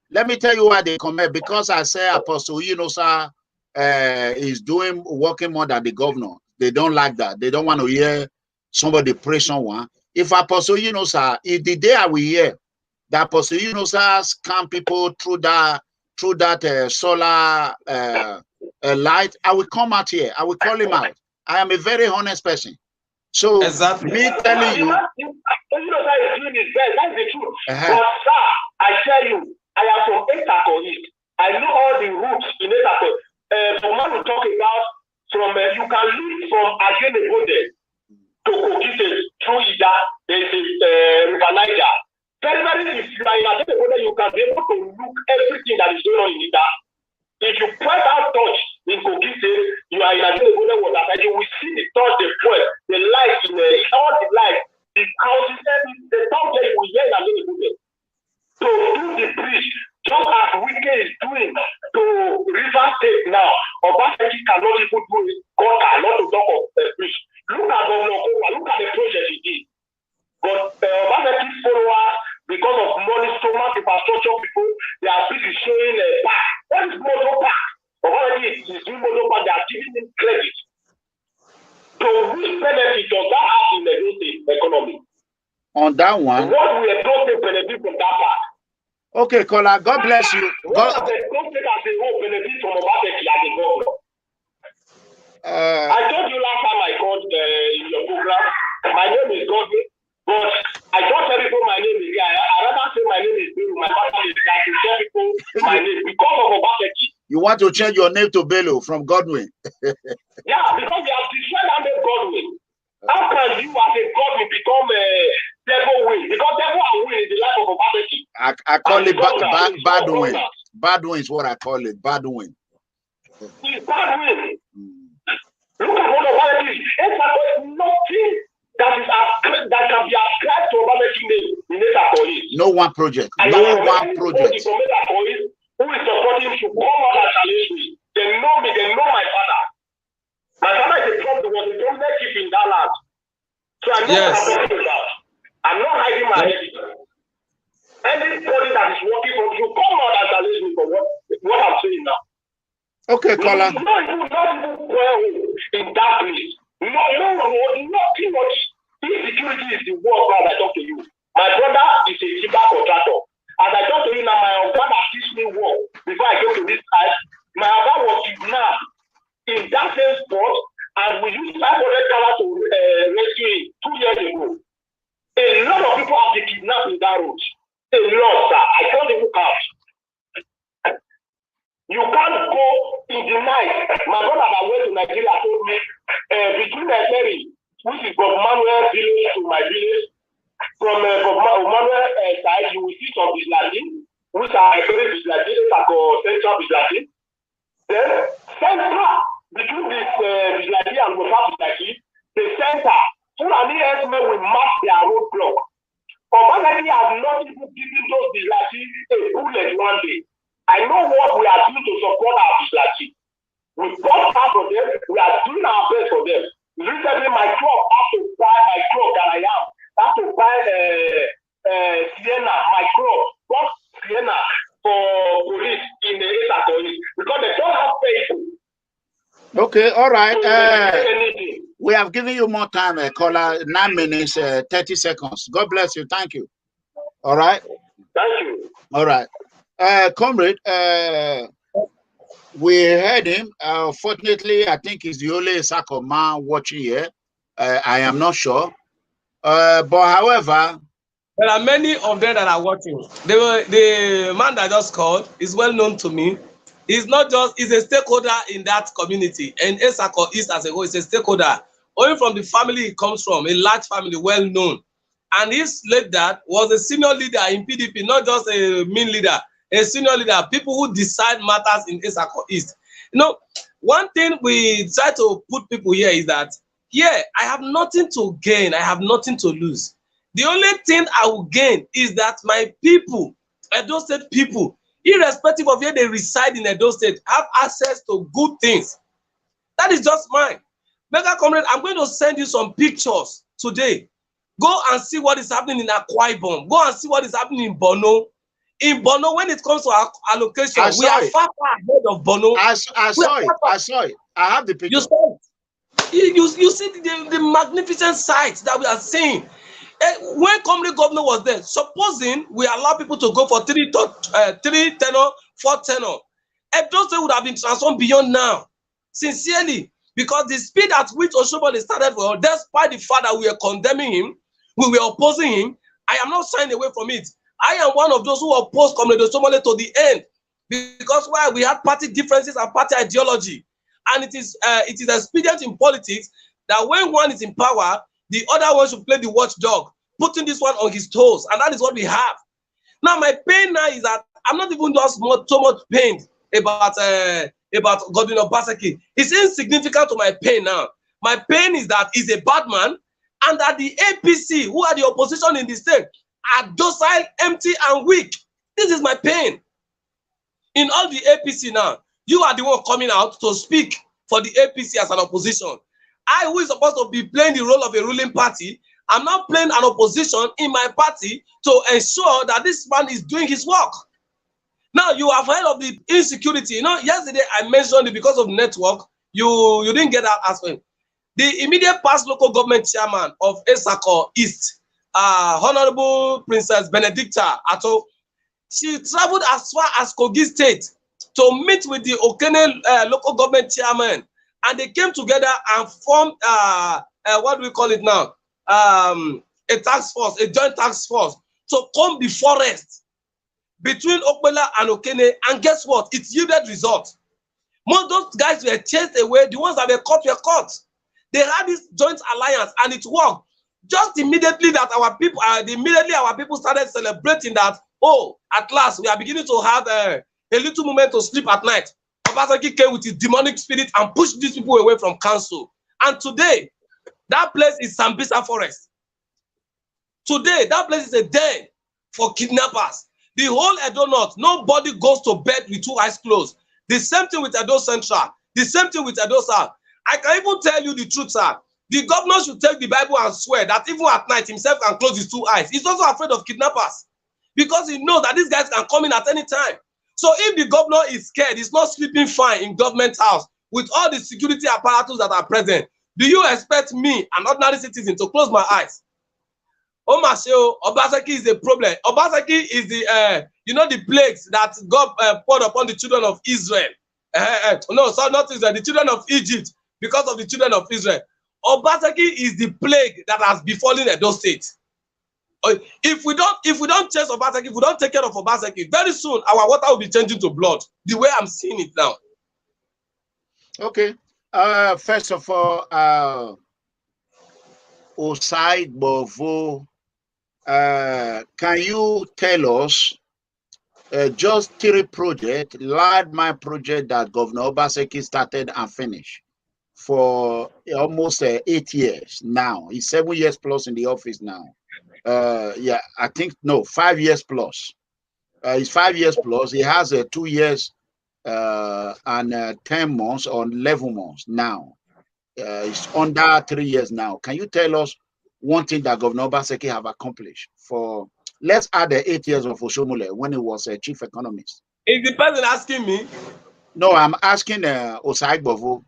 let me tell you why they comment. Because I say Apostle Yunosa is working more than the governor. They don't like that. They don't want to hear somebody pray someone. If Apostle Yunosa, if the day I will hear that Apostle Yunosa scam people through that solar light, I will come out here. I will call him out. I am a very honest person. So me telling you, Yunosa is doing his best. That's the truth. But sir, I tell you, I am from Etsako East. I know all the routes in Etsako. For man to talk about from you can leave from Agenebode to Kogite through Ida. There is a River Niger. Very, very, if you are in Agenebode, you can be able to look everything that is going on in Ida. If you point out touch in Kogite, you are in Agenebode water, and you will see the touch, the point, the light in all the light, the houses, the top there you will hear in Agenebode. To do the bridge, just as Wike is doing to River State now, Obaseki cannot even do it. God not to talk of the bridge. Look at Governor Kowa, look at the project he did. But Obaseki followers, because of money, so much infrastructure people, they are busy showing a park. What is motor park? Obaseki is doing motor park, they are giving him credit. So which benefit does that have in the state economy? On that one, what we are going to benefit from that part? Okay, Kola, God bless you. I told you last time I called in your program, my name is Godwin, but I don't tell people my name is I rather say my name is Bello. My father is that to tell people my name because of Obaseki. You want to change your name to Bello from Godwin? Yeah, because they have destroyed that name Godwin. How can you as a Godwin become a devil win? Because devil and win is the life of Obaseki. I call it bad win. Bad win is what I call it. Bad win. It's bad win. Look at what Obaseki is. Etsako is nothing that can be ascribed to Obaseki name in Etsako. No one project. No one project. Who is supporting him should come out and challenge me. They know me. They know my father. My father is a problem. Was a problem chief in that land. So I know what I'm talking about. I'm not hiding my head. Anybody that is working for you, come out and challenge me for what I'm saying now. Okay, caller. Not even well in that place. Nothing much. Insecurity is the word as I talk to you. My brother is a cheaper contractor. As I talk to you now, my brother teach me work before I came to this side. My brother was kidnapped in that same spot, and we used $500 to rescue him 2 years ago. A lot of people have been kidnapped in that road. A lot, sir. I can't even count. You can't go in the night. My brother that went to Nigeria told me between Terry, which is Bob Manuel village to my village, from Bob Manuel side, you will see some vigilantes, which are very vigilantes, Etsako central vigilantes. Then central between this vigilante and Bofa vigilante, the center, Fulani herdsmen will mark their roadblock. Obamacare has not even given those vigilantes a bullet one day. I know what we are doing to support our vigilante. We bought half of them. We are doing our best for them. Recently, my club has to buy my club that I am. Have to buy Sienna, my club, bought Sienna for police in the Etsako because they don't have people. Okay, all right. We have given you more time, caller. 9 minutes, 30 seconds. God bless you. Thank you. All right. Thank you. All right. Comrade, we heard him. Fortunately, I think he's the only Etsako man watching here. I am not sure. But however, there are many of them that are watching. The man that just called is well known to me. He's not just, he's a stakeholder in that community. And Etsako East as a whole is a stakeholder. Only from the family he comes from, a large family, well known. And his late dad was a senior leader in PDP, not just a mean leader. A senior leader, people who decide matters in Etsako East. You know, one thing we try to put people here is that, here, I have nothing to gain, I have nothing to lose. The only thing I will gain is that my people, Edo State people, irrespective of where they reside in Edo State, have access to good things. That is just mine. MEGACOMRADE, I'm going to send you some pictures today. Go and see what is happening in Akwa Ibom. Go and see what is happening in Borno. In Borno, when it comes to our allocation, we are far ahead of Borno. I saw it. I have the picture. You saw it. You see the magnificent sights that we are seeing. When Comrade Governor was there, supposing we allow people to go for 3 tenor, 4 tenor, Edo State would have been transformed beyond now. Sincerely, because the speed at which Oshobole started, well, despite the fact that we are condemning him, we were opposing him, I am not shying away from it. I am one of those who opposed Comrade Oshobole to the end, because why we had party differences and party ideology, and it is expedient in politics that when one is in power, the other one should play the watchdog, putting this one on his toes, and that is what we have. Now, my pain now is that I'm not even just so much pained about Godwin Obaseki. It's insignificant to my pain now. My pain is that he's a bad man, and that the APC, who are the opposition in the state, are docile, empty, and weak. This is my pain. In all the APC now, you are the one coming out to speak for the APC as an opposition. I, who is supposed to be playing the role of a ruling party, I'm not playing an opposition in my party to ensure that this man is doing his work. Now, you have heard of the insecurity. You know, yesterday I mentioned it because of network. You didn't get that aspect. The immediate past local government chairman of Etsako East, Honorable Princess Benedicta Ato, she traveled as far as Kogi State to meet with the Okene local government chairman, and they came together and formed what do we call it now? A task force, a joint task force, to comb the forest between Okbela and Okene, and guess what? It yielded results. Most of those guys were chased away. The ones that were caught. They had this joint alliance, and it worked. Just immediately that our people started celebrating that, oh, at last we are beginning to have a little moment to sleep at night. Obaseki came with his demonic spirit and pushed these people away from council. And today, that place is Sambisa Forest. Today, that place is a den for kidnappers. The whole Edo North, nobody goes to bed with 2 eyes closed. The same thing with Edo Central. The same thing with Edo South. I can even tell you the truth, sir. The governor should take the Bible and swear that even at night himself can close his 2 eyes. He's also afraid of kidnappers because he knows that these guys can come in at any time. So if the governor is scared, he's not sleeping fine in government house with all the security apparatus that are present, do you expect me, an ordinary citizen, to close my eyes? Omasheo, Obaseki is a problem. Obaseki is the, the plagues that God poured upon the children of Israel. No, sorry, not Israel, the children of Egypt, because of the children of Israel. Obaseki is the plague that has befallen Edo State. If we don't chase Obaseki, if we don't take care of Obaseki, very soon our water will be changing to blood. The way I'm seeing it now. Okay. First of all, Osai Bovo, can you tell us just 3 projects, landmark project that Governor Obaseki started and finished for almost 8 years now? He's 7 years plus in the office now. Yeah, I think, no, 5 years plus. He's 5 years plus. He has 2 years and 10 months or 11 months now. It's under 3 years now. Can you tell us one thing that Governor Obaseki have accomplished for, let's add the 8 years of Oshomole when he was a chief economist? Is the person asking me? No, I'm asking Osai Bovo.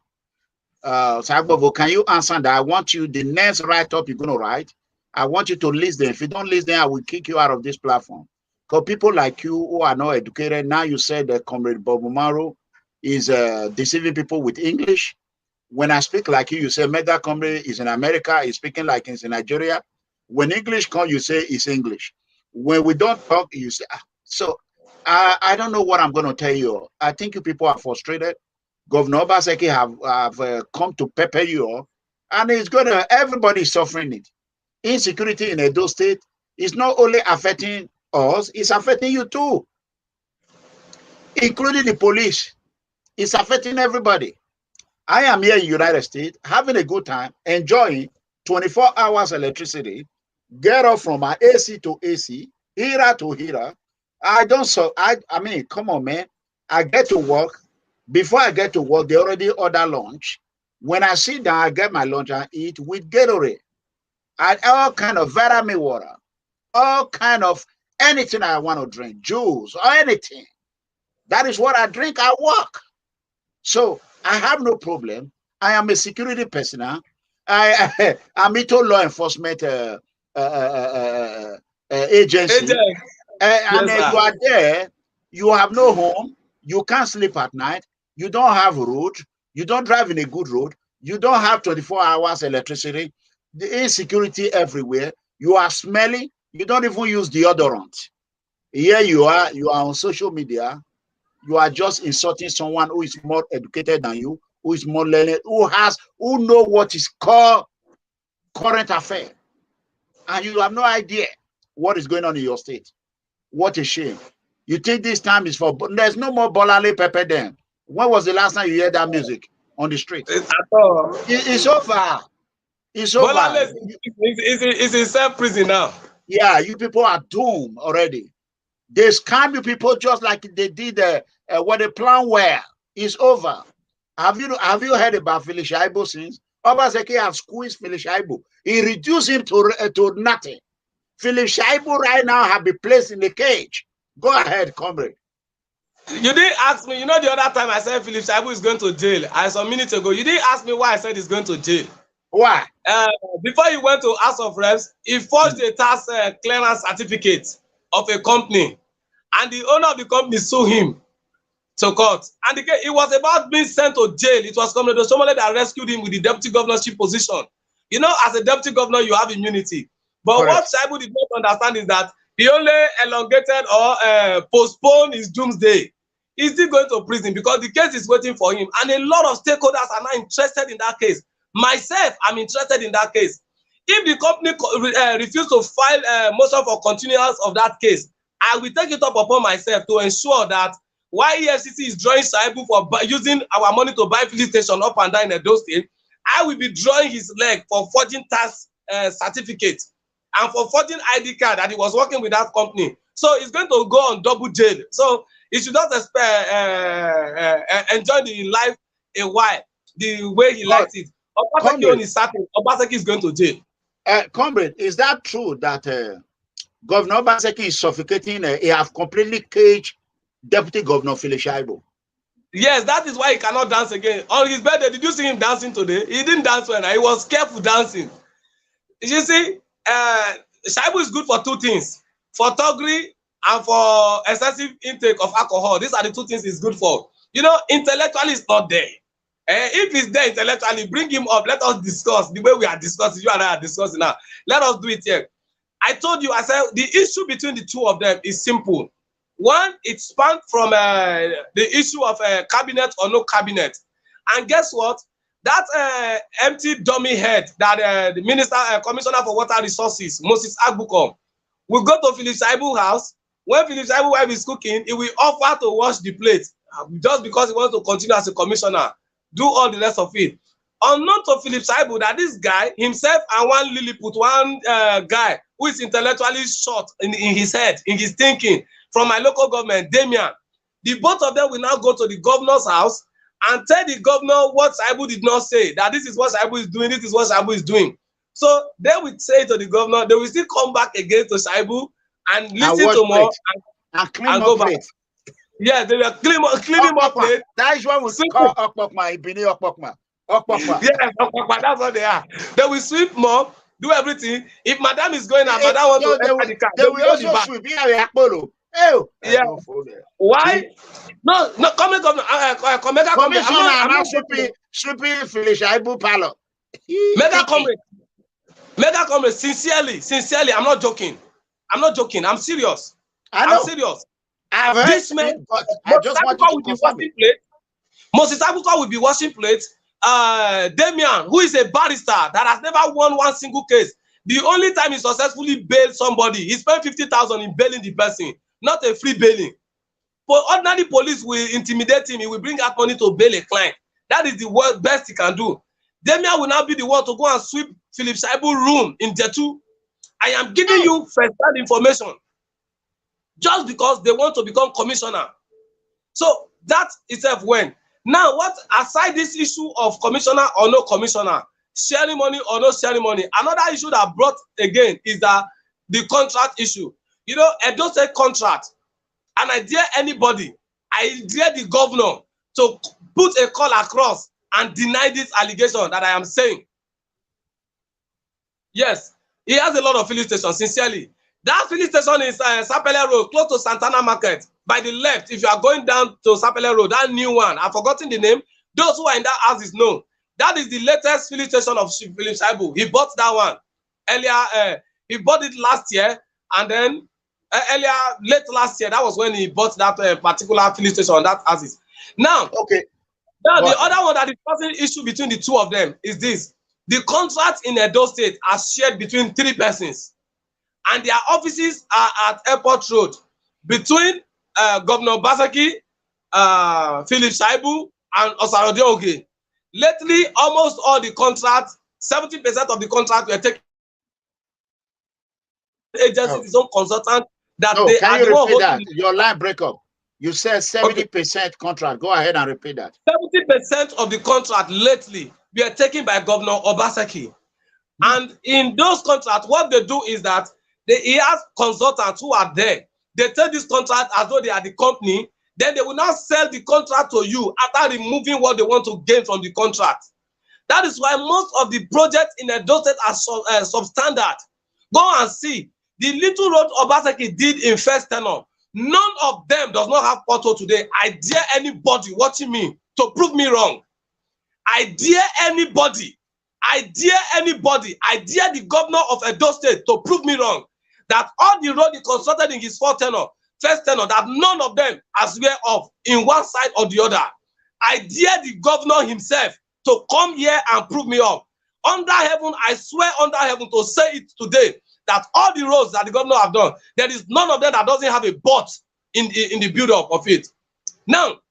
Osai Bovo, can you answer that? I want you, the next write-up you're going to write, I want you to listen. If you don't listen, I will kick you out of this platform. Because people like you who are not educated, now you said that Comrade Bob Umaru is deceiving people with English. When I speak like you say MEGACOMRADE is in America, he's speaking like he's in Nigeria. When English comes, you say it's English. When we don't talk, you say, so I don't know what I'm going to tell you. I think you people are frustrated. Governor Obaseki have come to pepper you, and it's going to, everybody's suffering it. Insecurity in Edo State is not only affecting us, it's affecting you too, including the police. It's affecting everybody. I am here in the United States, having a good time, enjoying 24 hours electricity, get off from my AC to AC, era to era. I mean, come on, man. I get to work. Before I get to work, they already order lunch. When I sit down, I get my lunch and eat with Gatorade. And all kind of vitamin water, all kind of anything I want to drink, juice or anything. That is what I drink at work. So I have no problem. I am a security personnel. I'm into law enforcement agency. And you are there, you have no home, you can't sleep at night, you don't have road, you don't drive in a good road, you don't have 24 hours electricity, the insecurity everywhere, you are smelly, you don't even use deodorant. Here you are on social media, you are just insulting someone who is more educated than you, who is more learned, who know what is called current affair. And you have no idea what is going on in your state. What a shame. You think this time is for, there's no more Bolale Pepper then. When was the last time you heard that music on the street? It's over. It's over. Bolale is in self-prison now. Yeah, you people are doomed already. They scam you people just like they did what they plan where. It's over. Have you heard about Philip Shaibu since? Obaseki has squeezed Philip Shaibu. He reduced him to nothing. Philip Shaibu right now have been placed in the cage. Go ahead, comrade. You didn't ask me, the other time I said Philip Shaibu is going to jail. Some minutes ago, you didn't ask me why I said he's going to jail. Why? Before he went to House of Reps, he forged a tax clearance certificate of a company. And the owner of the company sued him to court. And it was about being sent to jail. It was Comrade Osomole that rescued him with the deputy governorship position. As a deputy governor, you have immunity. But Correct. What Shaibu did not understand is that he only elongated or postponed his doomsday. He's still going to prison because the case is waiting for him. And a lot of stakeholders are not interested in that case. Myself, I'm interested in that case. If the company refuses to file a motion for continuance of that case, I will take it up upon myself to ensure that while EFCC is drawing Shaibu for using our money to buy police station up and down in Edo State, I will be drawing his leg for forging tax certificate and for forging ID card that he was working with that company. So he's going to go on double jail. So he should not enjoy the life a while, the way he likes it. Obaseki on his certain, Obaseki is going to jail. Comrade, is that true that Governor Obaseki is suffocating? He have completely caged Deputy Governor Philip Shaibu. Yes, that is why he cannot dance again. On his birthday, did you see him dancing today? He didn't dance well. He was careful dancing. You see, Shaibu is good for two things: for thuggery and for excessive intake of alcohol. These are the two things he's good for. You know, intellectually, it's not there. If he's there intellectually, bring him up. Let us discuss the way we are discussing. You and I are discussing now. Let us do it here. I told you, I said the issue between the two of them is simple. One, it spanned from the issue of cabinet or no cabinet. And guess what? That empty dummy head that the minister, commissioner for water resources, Moses Agbukom, will go to Philip Shaibu's house. When Philip Shaibu's wife is cooking, he will offer to wash the plate just because he wants to continue as a commissioner. Do all the rest of it. Unknown to Philip Shaibu that this guy, himself and one Lilliput, one guy who is intellectually short in his head, in his thinking, from my local government, Damian, the both of them will now go to the governor's house and tell the governor what Shaibu did not say, that this is what Shaibu is doing, this is what Shaibu is doing. So they will say to the governor, they will still come back again to Shaibu and listen to more and clean and go more back. Yeah, they will clean him up. That is what we call Okpokma, Ibini Okpokma. Yes, that's what they are. They will sweep more, do everything. If madam is going and madam wants to enter the car, they will also sweep. Yeah. Why? No, comment on Commissioner, I'm not sweeping Philip Shaibu Palo. MEGACOMRADE, sincerely, I'm not joking. I'm serious. I'm serious. This man, Moses Agbukom will be washing plates. Damian, who is a barrister that has never won one single case, the only time he successfully bailed somebody, he spent 50,000 in bailing the person, not a free bailing. But ordinary police will intimidate him. He will bring out money to bail a client. That is the best he can do. Damian will now be the one to go and sweep Philip Shaibu's room in Jetu. I am giving you first-hand information just because they want to become commissioner. So that itself went. Now, what aside this issue of commissioner or no commissioner, sharing money or no sharing money, another issue that brought again is that the contract issue. You know, Edo State contract, and I dare anybody, I dare the governor to put a call across and deny this allegation that I am saying. Yes, he has a lot of filling stations, sincerely. That filling station is Sapele Road, close to Santana Market. By the left, if you are going down to Sapele Road, that new one, I've forgotten the name. Those who are in that house is known. That is the latest filling station of Philip Shaibu. He bought that one earlier. He bought it last year, and then late last year, that was when he bought that particular filling station on that house. Now, the other one that is causing issue between the two of them is this. The contract in Edo State are shared between 3 persons, and their offices are at Airport Road between Governor Basaki, Philip Shaibu, and Osarode Oge. Lately, almost all the contracts, 70% of the contract were taken agencies, his own consultant. That they can are you the one repeat that? holding. Your line break up. You said 70% contract. Go ahead and repeat that. 70% of the contract lately were taken by Governor Obaseki. And in those contracts, what they do is that he has consultants who are there. They take this contract as though they are the company. Then they will now sell the contract to you after removing what they want to gain from the contract. That is why most of the projects in Edo State are substandard. Go and see. The little road Obaseki did in first tenure, none of them does not have pothole today. I dare anybody watching me to prove me wrong. I dare anybody. I dare the governor of Edo State to prove me wrong. That all the road he constructed in his first tenure, that none of them are swear off in one side or the other. I dare the governor himself to come here and prove me off. Under heaven, I swear under heaven to say it today, that all the roads that the governor have done, there is none of them that doesn't have a but in the build-up of it. Now,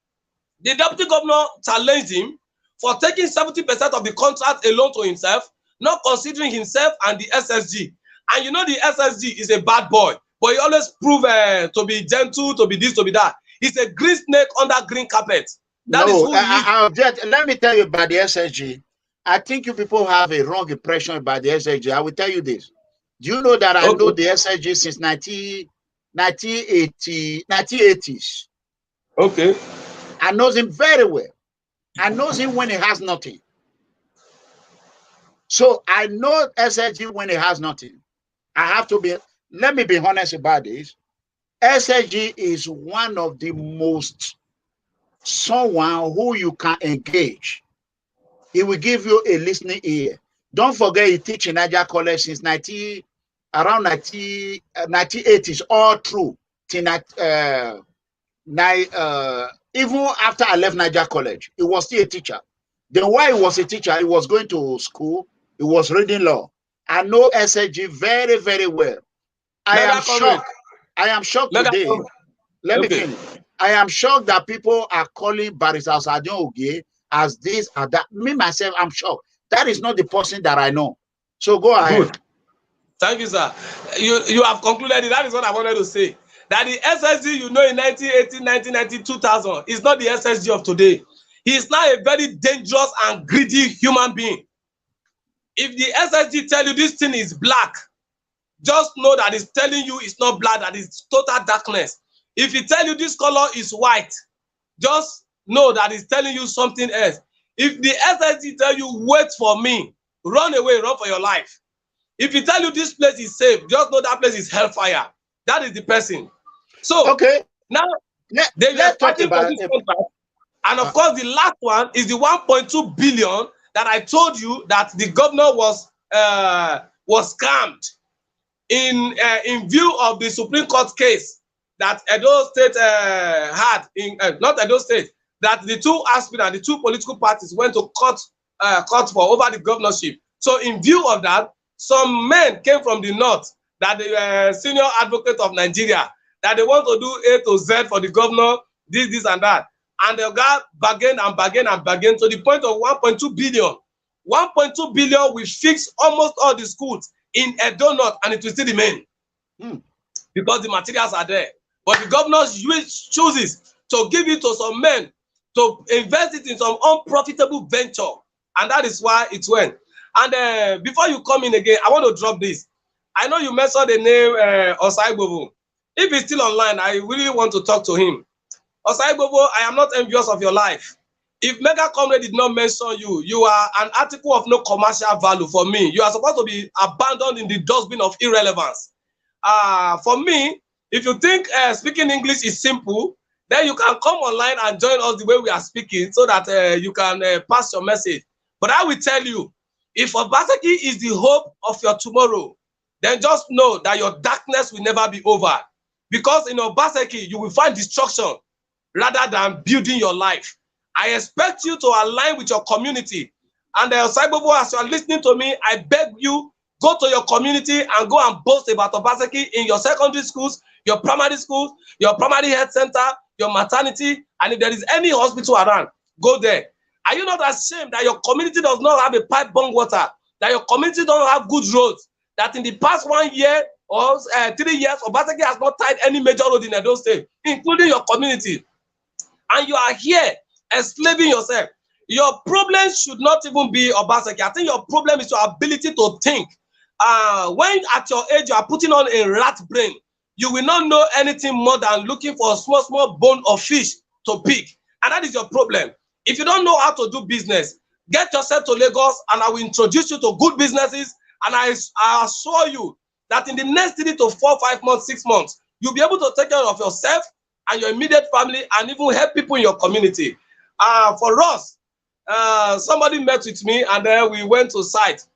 the deputy governor challenged him for taking 70% of the contract alone to himself, not considering himself and the SSG. And you know the SSG is a bad boy, but he always prove to be gentle, to be this, to be that. He's a green snake under green carpet. That is who he is. Let me tell you about the SSG. I think you people have a wrong impression about the SSG. I will tell you this. Do you know that I know the SSG since 1980s? Okay. I knows him very well. I knows him when he has nothing. So I know SSG when he has nothing. I have to be, let me be honest about this. SSG is one of the most someone who you can engage. He will give you a listening ear. Don't forget he teach in Niger College since around 1980s all through till even after I left Niger College, he was still a teacher. Then while he was a teacher, he was going to school, he was reading law. I know SSG very, very well. I am shocked. I am shocked today. Let me finish. I am shocked that people are calling Barrister Sadion Ogie as this or that. Me, myself, I'm shocked. That is not the person that I know. So go ahead. Good. Thank you, sir. You have concluded it. That is what I wanted to say. That the SSG you know in 1980, 1990, 2000 is not the SSG of today. He is now a very dangerous and greedy human being. If the SSG tell you this thing is black, just know that it's telling you it's not black, that it's total darkness. If he tell you this color is white, just know that it's telling you something else. If the SSG tell you wait for me, run away, run for your life. If he tell you this place is safe, just know that place is hellfire. That is the person. So okay, now let's talk about it. And of course, the last one is the 1.2 billion that I told you that the governor was scammed in view of the Supreme Court case that Edo State had in not Edo State, that the two aspirants, the two political parties went to court for over the governorship. So in view of that, some men came from the north, that the senior advocate of Nigeria, that they want to do A to Z for the governor, this and that. And the guy bargained and bargained and bargained to the point of 1.2 billion. 1.2 billion will fix almost all the schools in Edo North, and it will still remain because the materials are there. But the governor chooses to give it to some men to invest it in some unprofitable venture, and that is why it went. And before you come in again, I want to drop this. I know you mentioned the name Osaibobo. If he's still online, I really want to talk to him. Osaibobo, I am not envious of your life. If MEGACOMRADE did not mention you, you are an article of no commercial value for me. You are supposed to be abandoned in the dustbin of irrelevance. For me, if you think speaking English is simple, then you can come online and join us the way we are speaking so that you can pass your message. But I will tell you, if Obaseki is the hope of your tomorrow, then just know that your darkness will never be over. Because in Obaseki, you will find destruction rather than building your life. I expect you to align with your community. And Osaibobo, as you are listening to me, I beg you, go to your community and go and boast about Obaseki in your secondary schools, your primary schools, your primary health center, your maternity, and if there is any hospital around, go there. Are you not ashamed that your community does not have a pipe-borne water, that your community don't have good roads, that in the past 1 year or 3 years, Obaseki has not tied any major road in Edo State, including your community? And you are here enslaving yourself. Your problem should not even be Obaseki. I think your problem is your ability to think. When at your age you are putting on a rat brain, you will not know anything more than looking for a small bone of fish to pick. And that is your problem. If you don't know how to do business, get yourself to Lagos and I will introduce you to good businesses. And I assure you that in the next 3 to 4, 5 months, 6 months, you'll be able to take care of yourself and your immediate family and even help people in your community. For us, somebody met with me and then we went to site.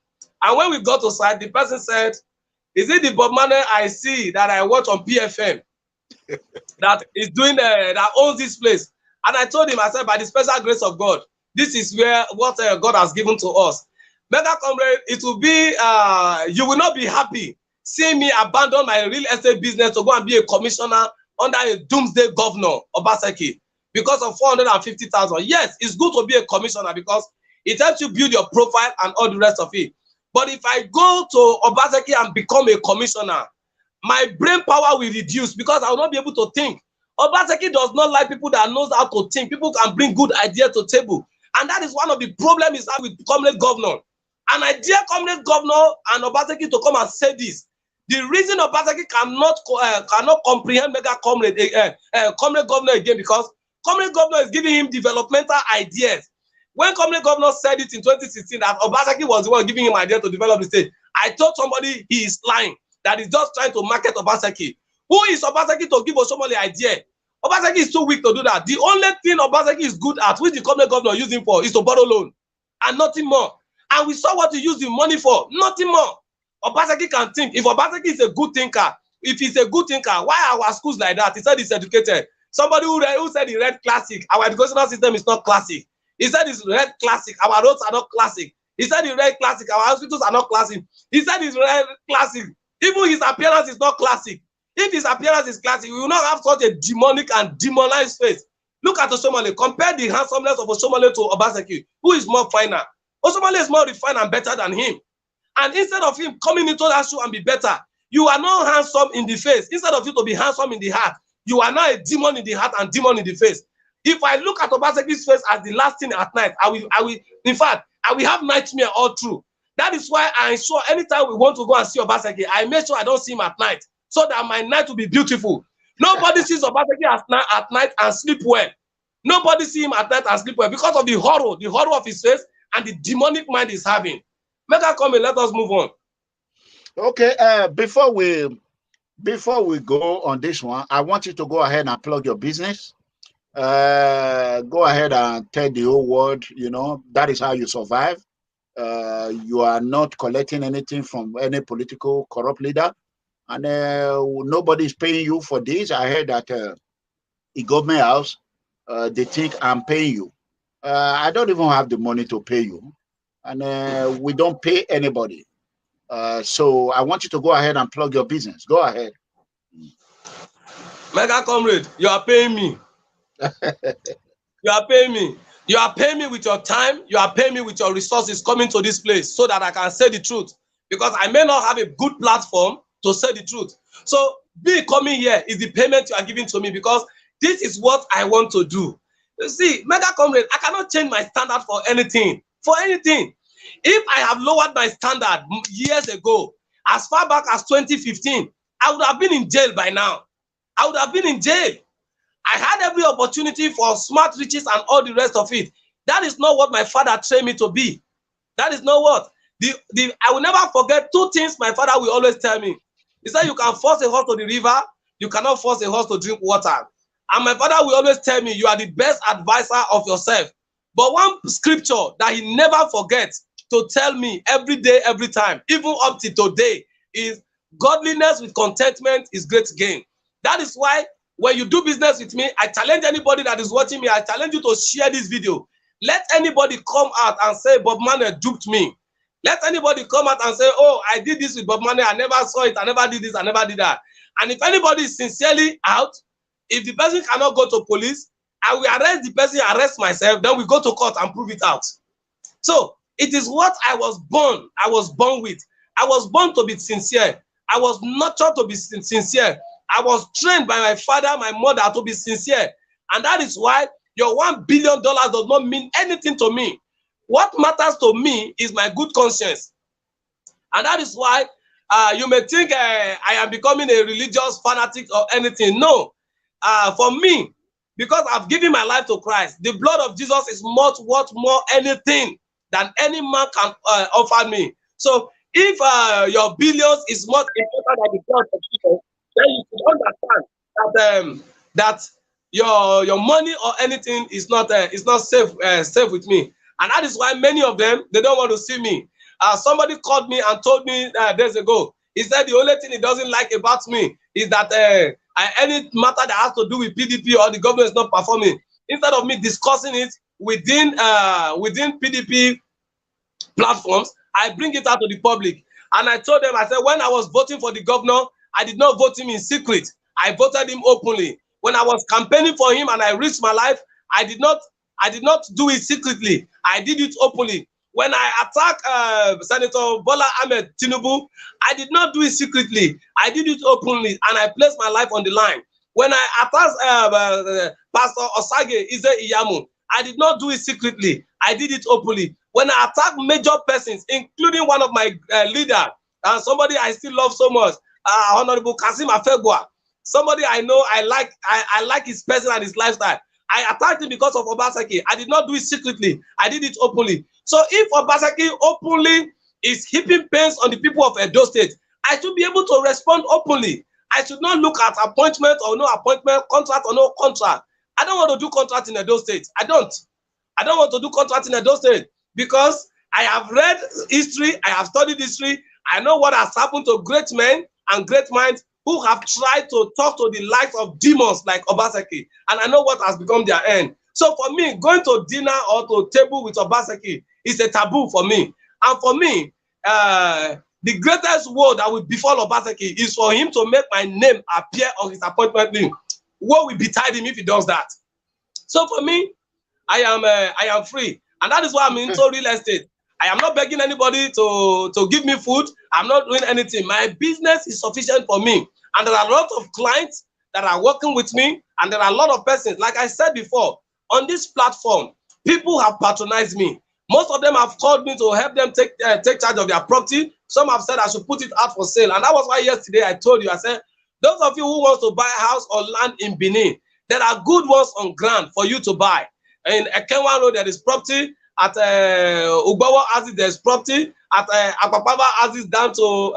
And when we got to site, the person said, is it the Bob Marley I see that I watch on PFM that is doing that owns this place? And I told him, I said, by the special grace of God, this is where what God has given to us. MEGACOMRADE, it will be, you will not be happy seeing me abandon my real estate business to go and be a commissioner under a doomsday governor, Obaseki, because of 450,000. Yes, it's good to be a commissioner because it helps you build your profile and all the rest of it. But if I go to Obaseki and become a commissioner, my brain power will reduce because I will not be able to think. Obaseki does not like people that knows how to think. People can bring good ideas to the table. And that is one of the problems is with comrade governor. And I dare comrade governor and Obaseki to come and say this. The reason Obaseki cannot comprehend MEGACOMRADE, comrade governor again, because Communist governor is giving him developmental ideas. When Communist governor said it in 2016 that Obaseki was the one giving him idea to develop the state, I told somebody he is lying, that he's just trying to market Obaseki. Who is Obaseki to give Osomole idea? Obaseki is too weak to do that. The only thing Obaseki is good at, which the Communist governor used him for, is to borrow loan and nothing more. And we saw what he used the money for, nothing more. Obaseki can think. If Obaseki is a good thinker, if he's a good thinker, why are our schools like that? He said he's educated. Somebody who said he read classic. Our educational system is not classic. He said he's read classic. Our roads are not classic. He said he read classic. Our hospitals are not classic. He said he's read classic. Even his appearance is not classic. If his appearance is classic, we will not have such a demonic and demonized face. Look at Osomole. Compare the handsomeness of Osomole to Obaseki. Who is more finer? Osomole is more refined and better than him. And instead of him coming into that shoe and be better, you are not handsome in the face. Instead of you to be handsome in the heart, you are now a demon in the heart and demon in the face. If I look at Obaseki's face as the last thing at night, I will have nightmare all through. That is why I ensure anytime we want to go and see Obaseki, I make sure I don't see him at night, so that my night will be beautiful. Nobody sees Obaseki at night and sleep well. Nobody sees him at night and sleep well because of the horror of his face and the demonic mind he's having. MEGACOMRADE, let us move on. Okay, before we go on this one, I want you to go ahead and plug your business. Go ahead and tell the whole world, you know, that is how you survive. You are not collecting anything from any political corrupt leader, and nobody is paying you for this. I heard that in government house, they think I'm paying you. I don't even have the money to pay you, and we don't pay anybody. So I want you to go ahead and plug your business. Go ahead. MEGACOMRADE, you are paying me. You are paying me. You are paying me with your time. You are paying me with your resources coming to this place so that I can say the truth. Because I may not have a good platform to say the truth. So me coming here is the payment you are giving to me, because this is what I want to do. You see, MEGACOMRADE, I cannot change my standard for anything. For anything. If I have lowered my standard years ago, as far back as 2015, I would have been in jail by now. I would have been in jail. I had every opportunity for smart riches and all the rest of it. That is not what my father trained me to be. That is not what. I will never forget two things my father will always tell me. He said, you can force a horse to the river, you cannot force a horse to drink water. And my father will always tell me, you are the best advisor of yourself. But one scripture that he never forgets to tell me every day, every time, even up to today, is godliness with contentment is great gain. That is why when you do business with me, I challenge anybody that is watching me, I challenge you to share this video. Let anybody come out and say, Bob Marley duped me. Let anybody come out and say, oh, I did this with Bob Marley, I never saw it, I never did this, I never did that. And if anybody is sincerely out, if the person cannot go to police, I will arrest the person, arrest myself, then we go to court and prove it out. So it is what I was born with. I was born to be sincere. I was nurtured to be sincere. I was trained by my father, my mother to be sincere. And that is why your $1 billion does not mean anything to me. What matters to me is my good conscience. And that is why you may think I am becoming a religious fanatic or anything. No. For me, because I've given my life to Christ, the blood of Jesus is much worth more anything than any man can offer me. So if your billions is more important than the blood of Jesus, then you should understand that your money or anything is not safe with me. And that is why many of them, they don't want to see me. Somebody called me and told me days ago, he said the only thing he doesn't like about me is that any matter that has to do with PDP or the government is not performing, instead of me discussing it within PDP platforms, I bring it out to the public. And I told them, I said, when I was voting for the governor, I did not vote him in secret. I voted him openly. When I was campaigning for him and I risked my life, I did not do it secretly. I did it openly. When I attacked Senator Bola Ahmed Tinubu, I did not do it secretly. I did it openly, and I placed my life on the line. When I attacked Pastor Osage Ize Iyamu, I did not do it secretly. I did it openly. When I attacked major persons, including one of my leaders, and somebody I still love so much, Honorable Kasim Afegwa, somebody I know I like his person and his lifestyle. I attacked him because of Obaseki. I did not do it secretly. I did it openly. So if Obaseki openly is heaping pains on the people of Edo State, I should be able to respond openly. I should not look at appointment or no appointment, contract or no contract. I don't want to do contract in Edo State. I don't want to do contract in Edo State because I have read history, I have studied history, I know what has happened to great men and great minds who have tried to talk to the likes of demons like Obaseki, and I know what has become their end. So for me, going to dinner or to table with Obaseki is a taboo for me. And for me, the greatest word that will befall Obaseki is for him to make my name appear on his appointment list. What will betide him if he does that? So for me, I am free, and that is why I'm into real estate. I am not begging anybody to give me food. I'm not doing anything. My business is sufficient for me, and there are a lot of clients that are working with me, and there are a lot of persons. Like I said before, on this platform, people have patronized me. Most of them have called me to help them take charge of their property. Some have said I should put it out for sale, and that was why yesterday I told you, I said, those of you who want to buy a house or land in Benin, there are good ones on ground for you to buy. In Ekenwa Road, there is property. At Ugbawa Aziz, there's property. At Akpakpava Aziz down to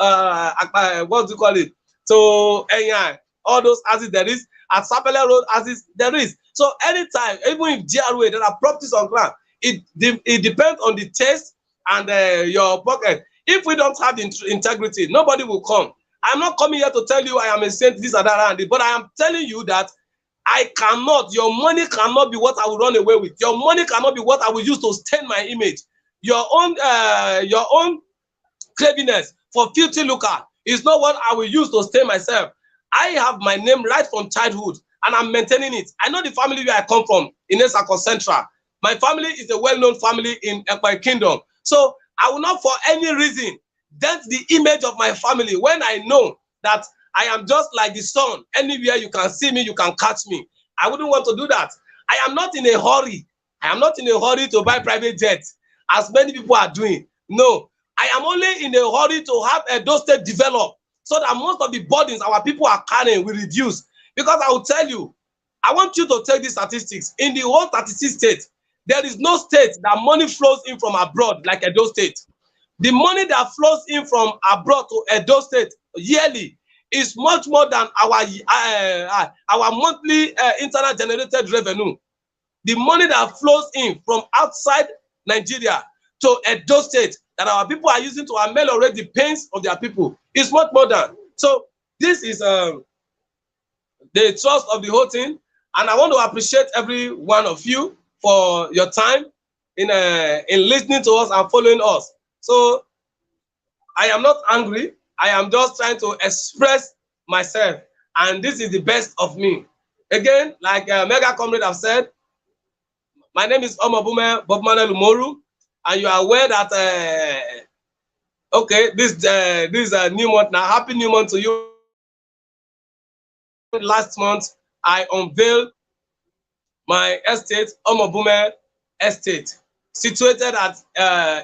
what do you call it? To Enya. All those Aziz there is. At Sapele Road Aziz there is. So anytime, even if GRA, there are properties on ground. It depends on the taste and your pocket. If we don't have the integrity, nobody will come. I'm not coming here to tell you I am a saint, this and that, but I am telling you that I cannot, your money cannot be what I will run away with. Your money cannot be what I will use to stain my image. Your own craviness for filthy lucre is not what I will use to stain myself. I have my name right from childhood, and I'm maintaining it. I know the family where I come from, in Etsako Central. My family is a well-known family in Ekpai Kingdom. So I will not for any reason dent the image of my family when I know that I am just like the sun. Anywhere you can see me, you can catch me. I wouldn't want to do that. I am not in a hurry. I am not in a hurry to buy private jets, as many people are doing. No, I am only in a hurry to have Edo State develop so that most of the burdens our people are carrying will reduce. Because I will tell you, I want you to take these statistics. In the whole 36 states, there is no state that money flows in from abroad like Edo State. The money that flows in from abroad to Edo State yearly is much more than our monthly internal generated revenue. The money that flows in from outside Nigeria to Edo State that our people are using to ameliorate the pains of their people is much more than. So this is the trust of the whole thing, and I want to appreciate every one of you for your time in listening to us and following us. So I am not angry. I am just trying to express myself, and this is the best of me. Again, like Mega Comrade have said, my name is Omobume Bob Manuel Umoru, and you are aware that okay, this is a new month now. Happy new month to you. Last month, I unveiled my estate, Omobume Estate, situated at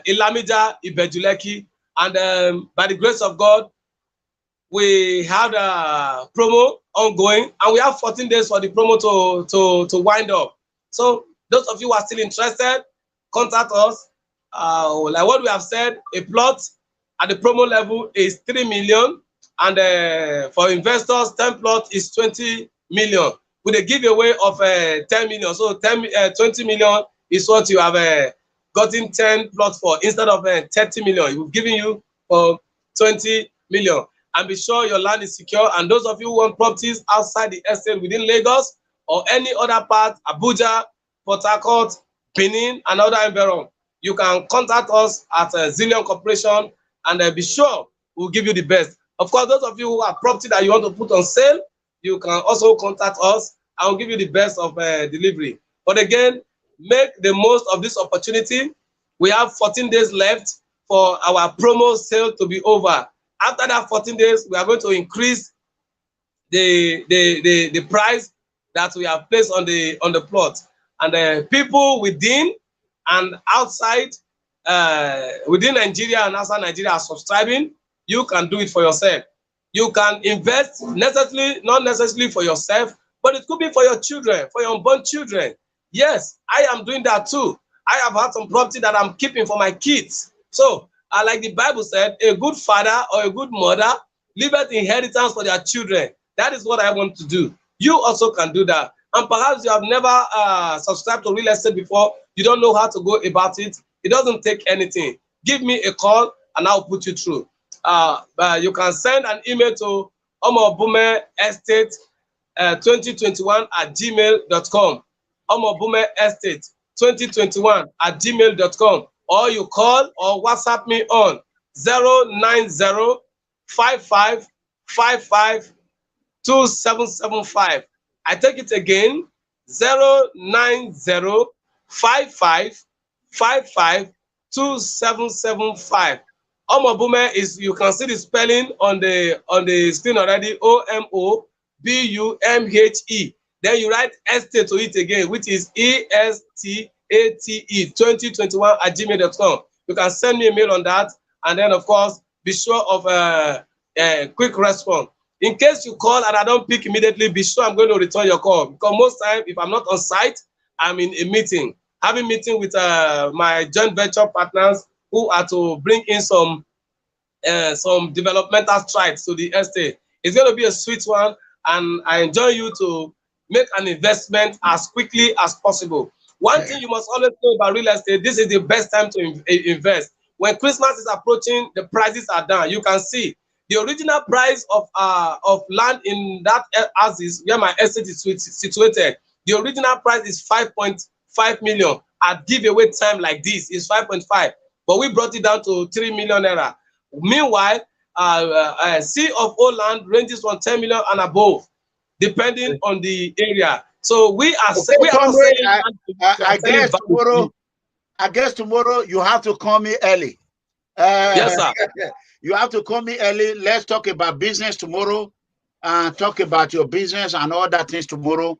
Ilamija, Ibejuleki, and by the grace of God, we have a promo ongoing, and we have 14 days for the promo to wind up. So those of you who are still interested, contact us. Like what we have said, a plot at the promo level is 3 million, and for investors, 10 plot is 20 million with a giveaway of 10 million. So 20 million is what you have gotten 10 plots for instead of 30 million. We've given you for 20 million. And be sure your land is secure. And those of you who want properties outside the estate within Lagos or any other part, Abuja, Port Harcourt, Benin, and other environment, you can contact us at Zillion Corporation, and be sure we'll give you the best. Of course, those of you who have property that you want to put on sale, you can also contact us. I will give you the best of delivery. But again, make the most of this opportunity. We have 14 days left for our promo sale to be over. After that 14 days, we are going to increase the price that we have placed on the plot. And people within and outside, within Nigeria and outside Nigeria are subscribing. You can do it for yourself. You can invest not necessarily for yourself, but it could be for your children, for your unborn children. Yes, I am doing that too. I have had some property that I'm keeping for my kids. So, like the Bible said, a good father or a good mother leaveth inheritance for their children. That is what I want to do. You also can do that. And perhaps you have never subscribed to real estate before. You don't know how to go about it. It doesn't take anything. Give me a call and I'll put you through. You can send an email to omobumeestate2021@gmail.com. omobumeestate2021@gmail.com, or you call or WhatsApp me on 09055552775. I take it again, 09055552775. Omobume is, you can see the spelling on the screen already, OMOBUMHE. Then you write estate to it again, which is ESTATE 2021@gmail.com. You can send me a mail on that, and then of course be sure of a quick response. In case you call and I don't pick immediately, be sure I'm going to return your call, because most time if I'm not on site, I'm in a meeting, having meeting with my joint venture partners who are to bring in some developmental strides to the estate. It's going to be a sweet one, and I enjoy you to make an investment as quickly as possible. One thing you must always know about real estate: this is the best time to invest. When Christmas is approaching, the prices are down. You can see the original price of land in that houses where my estate is situated. The original price is 5.5 million. At giveaway time like this is 5.5, but we brought it down to 3 million naira. Meanwhile, C of O land ranges from 10 million and above, depending on the area. So we are saying, I guess tomorrow you have to call me early. Yes, sir. You have to call me early. Let's talk about business tomorrow, and talk about your business and all that things tomorrow.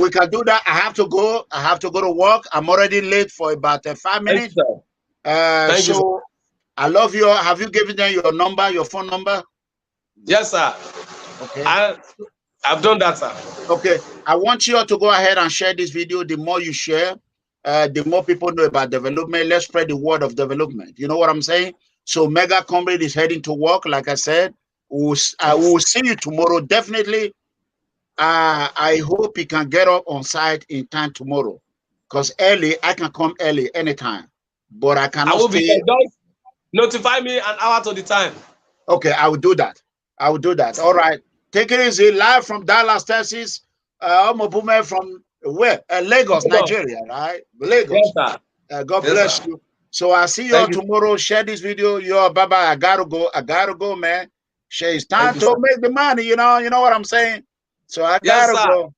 We can do that. I have to go to work. I'm already late for about 5 minutes. Thank you, so I love you. Have you given them your number, your phone number? Yes, sir. Okay. I've done that, sir. Okay. I want you all to go ahead and share this video. The more you share, the more people know about development. Let's spread the word of development. You know what I'm saying? So MEGACOMRADE is heading to work. Like I said, we'll see you tomorrow. Definitely. I hope he can get up on site in time tomorrow, because early I can come early anytime, but I cannot stay. Notify me an hour to the time. Okay, I will do that. I will do that. All right. Take it easy. Live from Dallas, Texas. Omobume from where? Lagos, Nigeria, right? Lagos. Yes, sir. God bless you. So I'll see you all tomorrow. Share this video. Yo, bye-bye. I gotta go, man. Share. It's time to make the money, you know what I'm saying? So I gotta go.